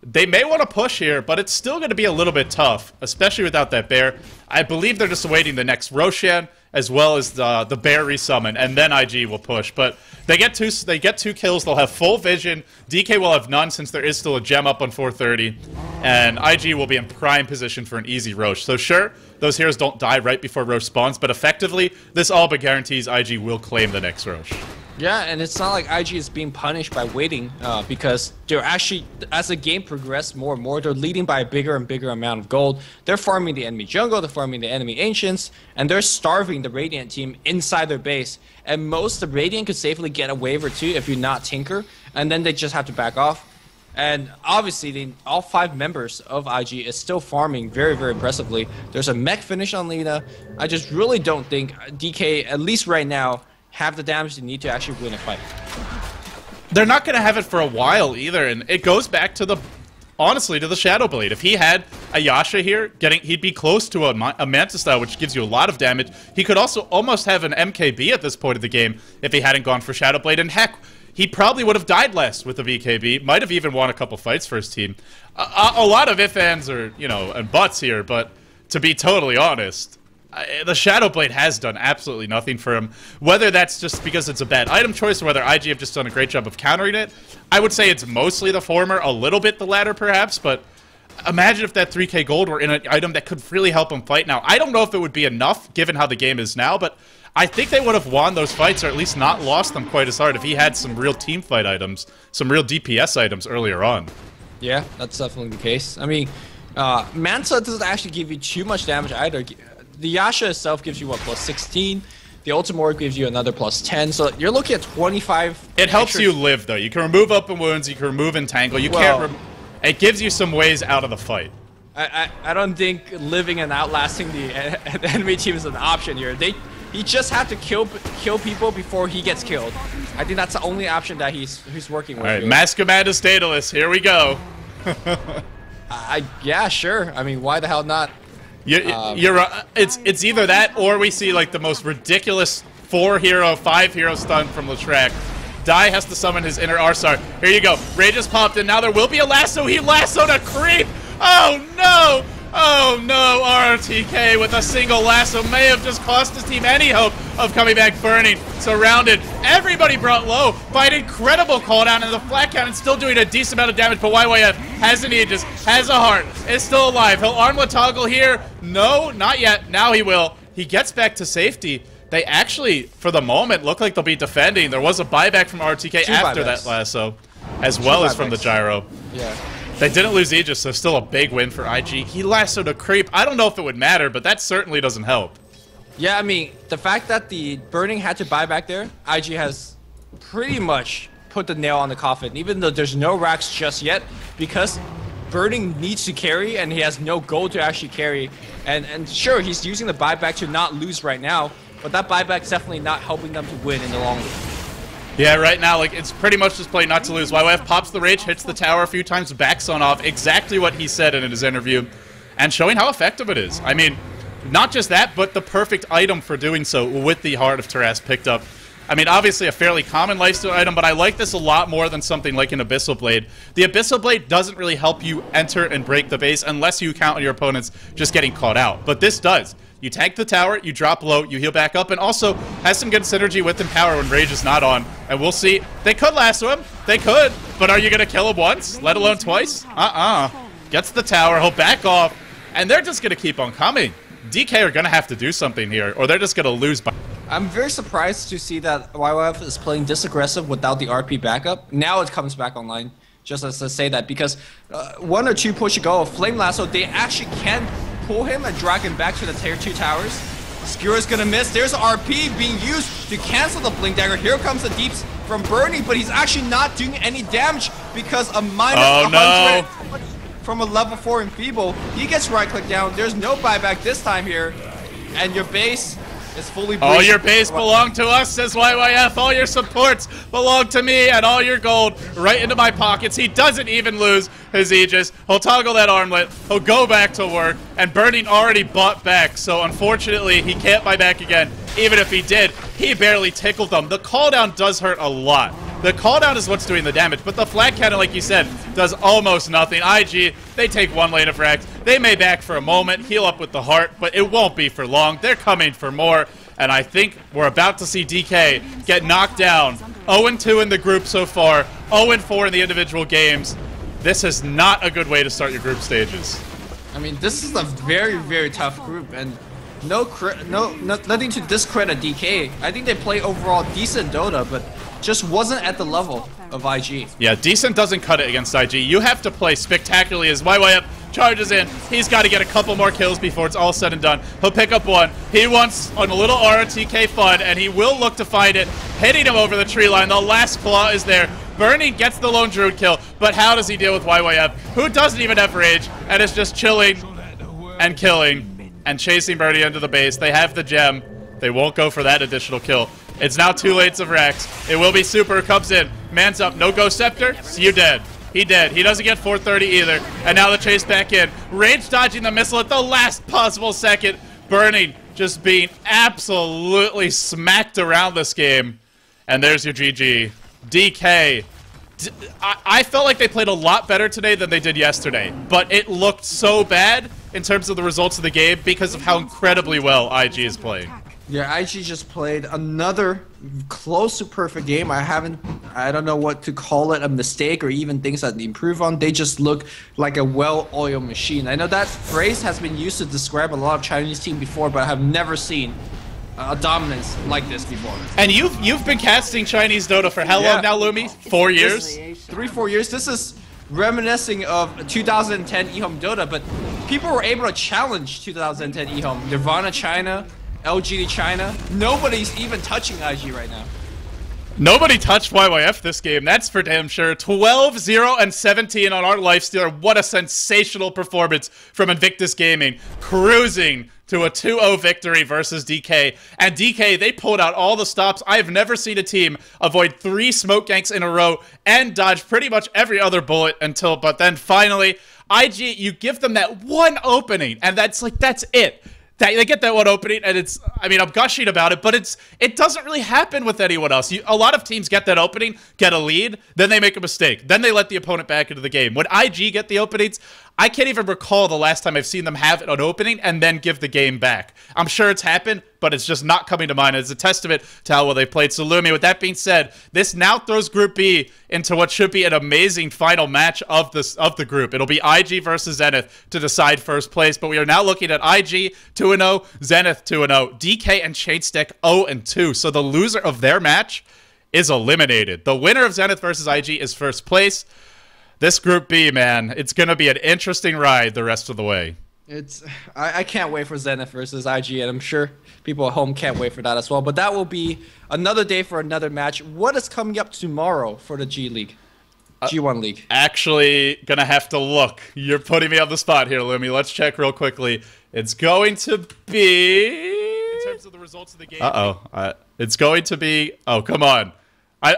They may want to push here, but it's still going to be a little bit tough, especially without that Bear. I believe they're just awaiting the next Roshan, as well as the Bear resummon, and then IG will push. But they get two kills. They'll have full vision. DK will have none, since there is still a gem up on 430, and IG will be in prime position for an easy Rosh. So sure, those heroes don't die right before Rosh spawns, but effectively, this all but guarantees IG will claim the next Rosh. Yeah, and it's not like IG is being punished by waiting, because they're actually, as the game progresses more and more, they're leading by a bigger and bigger amount of gold. They're farming the enemy jungle, they're farming the enemy ancients, and they're starving the Radiant team inside their base. And most of Radiant could safely get a wave or 2 if you're not Tinker, and then they just have to back off. And obviously, all 5 members of IG is still farming very, very impressively. There's a mech finish on Lina. I just really don't think DK, at least right now, have the damage they need to actually win a fight. They're not going to have it for a while either, and it goes back to honestly, to the Shadow Blade. If he had a Yasha here, he'd be close to a Manta style, which gives you a lot of damage. He could also almost have an MKB at this point of the game if he hadn't gone for Shadow Blade, and heck, he probably would have died less with the VKB. Might have even won a couple fights for his team. A lot of ifs, ands, or and buts here, but to be totally honest, the Shadow Blade has done absolutely nothing for him. Whether that's just because it's a bad item choice or whether IG have just done a great job of countering it, I would say it's mostly the former, a little bit the latter perhaps, but imagine if that 3k gold were in an item that could really help him fight now. I don't know if it would be enough given how the game is now, but I think they would have won those fights or at least not lost them quite as hard if he had some real team fight items, some real DPS items earlier on. Yeah, that's definitely the case. I mean, Manta doesn't actually give you too much damage either. The Yasha itself gives you, what, plus 16? The Ultimate gives you another plus 10, so you're looking at 25. It helps you live, though. You can remove open wounds, you can remove entangle, you can't... It gives you some ways out of the fight. I don't think living and outlasting the enemy team is an option here. He just have to kill people before he gets killed. I think that's the only option that he's working with. All right, Mask Commander Daedalus, here we go. Yeah, sure. I mean, why the hell not? It's either that or we see like the most ridiculous 4-hero, 5-hero stun from Leshrac. Dai has to summon his inner Arsar. Here you go. Rage has popped in. Now there will be a lasso. He lassoed a creep. Oh no! Oh no, RTK with a single lasso may have just cost his team any hope of coming back. Burning, surrounded, everybody brought low by an incredible call down, and the flat cannon still doing a decent amount of damage, but YYF has an Aegis, has a heart, is still alive. He'll armlet toggle here. No, not yet. Now he will. He gets back to safety. They actually, for the moment, look like they'll be defending. There was a buyback from RTK after that lasso, as well as from the gyro. Yeah. They didn't lose Aegis, so still a big win for IG. He lassoed a creep. I don't know if it would matter, but that certainly doesn't help. Yeah, I mean, the fact that the Burning had to buy back there, IG has pretty much put the nail on the coffin, even though there's no racks just yet, because Burning needs to carry, and he has no gold to actually carry. And sure, he's using the buyback to not lose right now, but that buyback's definitely not helping them to win in the long run. Yeah, right now, like, it's pretty much just play not to lose. YYF pops the Rage, hits the tower a few times, backs on off, exactly what he said in his interview, and showing how effective it is. I mean, not just that, but the perfect item for doing so with the Heart of Taras picked up. I mean, obviously a fairly common lifesteal item, but I like this a lot more than something like an Abyssal Blade. The Abyssal Blade doesn't really help you enter and break the base unless you count on your opponents just getting caught out, but this does. You tank the tower, you drop low, you heal back up, and also has some good synergy with Empower when Rage is not on. And we'll see. They could lasso him. They could. But are you going to kill him once, let alone twice? Gets the tower. He'll back off. And they're just going to keep on coming. DK are going to have to do something here, or they're just going to lose. I'm very surprised to see that YYF is playing this aggressive without the RP backup. Now it comes back online. Just as to say that, because one or two push ago, Flame Lasso, they actually can pull him and drag him back to the tier 2 towers. Skira's gonna miss. There's RP being used to cancel the Blink Dagger. Here comes the deeps from Burning, but he's actually not doing any damage because a minus 100 from a level 4 Enfeeble. He gets right click down. There's no buyback this time here. And your base is fully bleached. All your base belong to us, says YYF. All your supports belong to me, and all your gold right into my pockets. He doesn't even lose his Aegis. He'll toggle that armlet. He'll go back to work, and Burning already bought back, so unfortunately he can't buy back again. Even if he did, he barely tickled them. The cooldown does hurt a lot. The cooldown is what's doing the damage, but the flat cannon, like you said, does almost nothing. IG, they take one lane of frags. They may back for a moment, heal up with the heart, but it won't be for long. They're coming for more, and I think we're about to see DK get knocked down. 0-2 in the group so far, 0-4 in the individual games. This is not a good way to start your group stages. I mean, this is a very, very tough group, and nothing to discredit DK. I think they play overall decent Dota, but just wasn't at the level of IG. Yeah, decent doesn't cut it against IG. You have to play spectacularly as YYF charges in. He's got to get a couple more kills before it's all said and done. He'll pick up one. He wants a little RTK fun, and he will look to find it, hitting him over the tree line. The last claw is there. Burning gets the lone druid kill, but how does he deal with YYF, who doesn't even have rage, and is just chilling and killing and chasing Birdie into the base. They have the gem. They won't go for that additional kill. It's now 2 lanes of Rax. It will be Super who comes in. Man's up. No Ghost Scepter. So you dead. He dead. He doesn't get 430 either. And now the chase back in. Rage dodging the missile at the last possible second. Burning just being absolutely smacked around this game. And there's your GG. DK. I felt like they played a lot better today than they did yesterday. But it looked so bad in terms of the results of the game because of how incredibly well IG is playing. Yeah, IG just played another close to perfect game. I don't know what to call it, a mistake or even things that they improve on. They just look like a well-oiled machine. I know that phrase has been used to describe a lot of Chinese teams before, but I have never seen a dominance like this before. And you've been casting Chinese Dota for how long now, Lumi? 4 years? 3-4 years. This is reminiscing of 2010 eHome Dota, but people were able to challenge 2010 eHome. Nirvana China, LGD China. Nobody's even touching IG right now. Nobody touched YYF this game, that's for damn sure. 12-0-17 on our lifestealer. What a sensational performance from Invictus Gaming. Cruising to a 2-0 victory versus DK. And DK, they pulled out all the stops. I've never seen a team avoid 3 smoke ganks in a row and dodge pretty much every other bullet but then finally, IG, you give them that one opening, and that's it. They get that one opening, and I'm gushing about it, but it doesn't really happen with anyone else. A lot of teams get that opening, get a lead, then they make a mistake. Then they let the opponent back into the game. When IG get the openings, I can't even recall the last time I've seen them have an opening and then give the game back. I'm sure it's happened, but it's just not coming to mind. It's a testament to how well they played. So, Lumi, with that being said, this now throws Group B into what should be an amazing final match of the group. It'll be IG versus Zenith to decide first place, but we are now looking at IG 2-0, Zenith 2-0, DK and Chainstick 0-2. So the loser of their match is eliminated. The winner of Zenith versus IG is first place. This Group B, man, it's going to be an interesting ride the rest of the way. I can't wait for Zenith versus IG, and I'm sure people at home can't wait for that as well. But that will be another day for another match. What is coming up tomorrow for the G League? G1 League. Actually, going to have to look. You're putting me on the spot here, Lumi. Let's check real quickly. It's going to be... In terms of the results of the game... it's going to be... Oh, come on.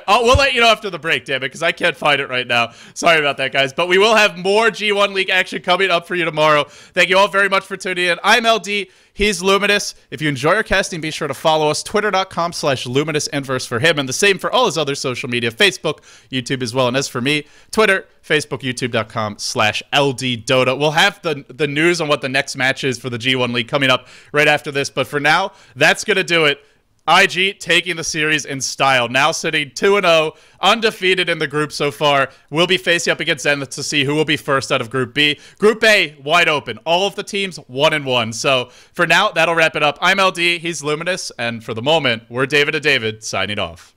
We'll let you know after the break, damn it, because I can't find it right now. Sorry about that, guys. But we will have more G1 League action coming up for you tomorrow. Thank you all very much for tuning in. I'm LD. He's Luminous. If you enjoy our casting, be sure to follow us. Twitter.com/LuminousInverse for him. And the same for all his other social media. Facebook, YouTube as well. And as for me, Twitter, Facebook, YouTube.com/LDDota. We'll have the news on what the next match is for the G1 League coming up right after this. But for now, that's going to do it. IG taking the series in style, now sitting 2-0, undefeated in the group so far. We'll be facing up against Zenith to see who will be first out of Group B. Group A, wide open. All of the teams 1-1. So for now, that'll wrap it up. I'm LD, he's Luminous, and for the moment, we're David to David, signing off.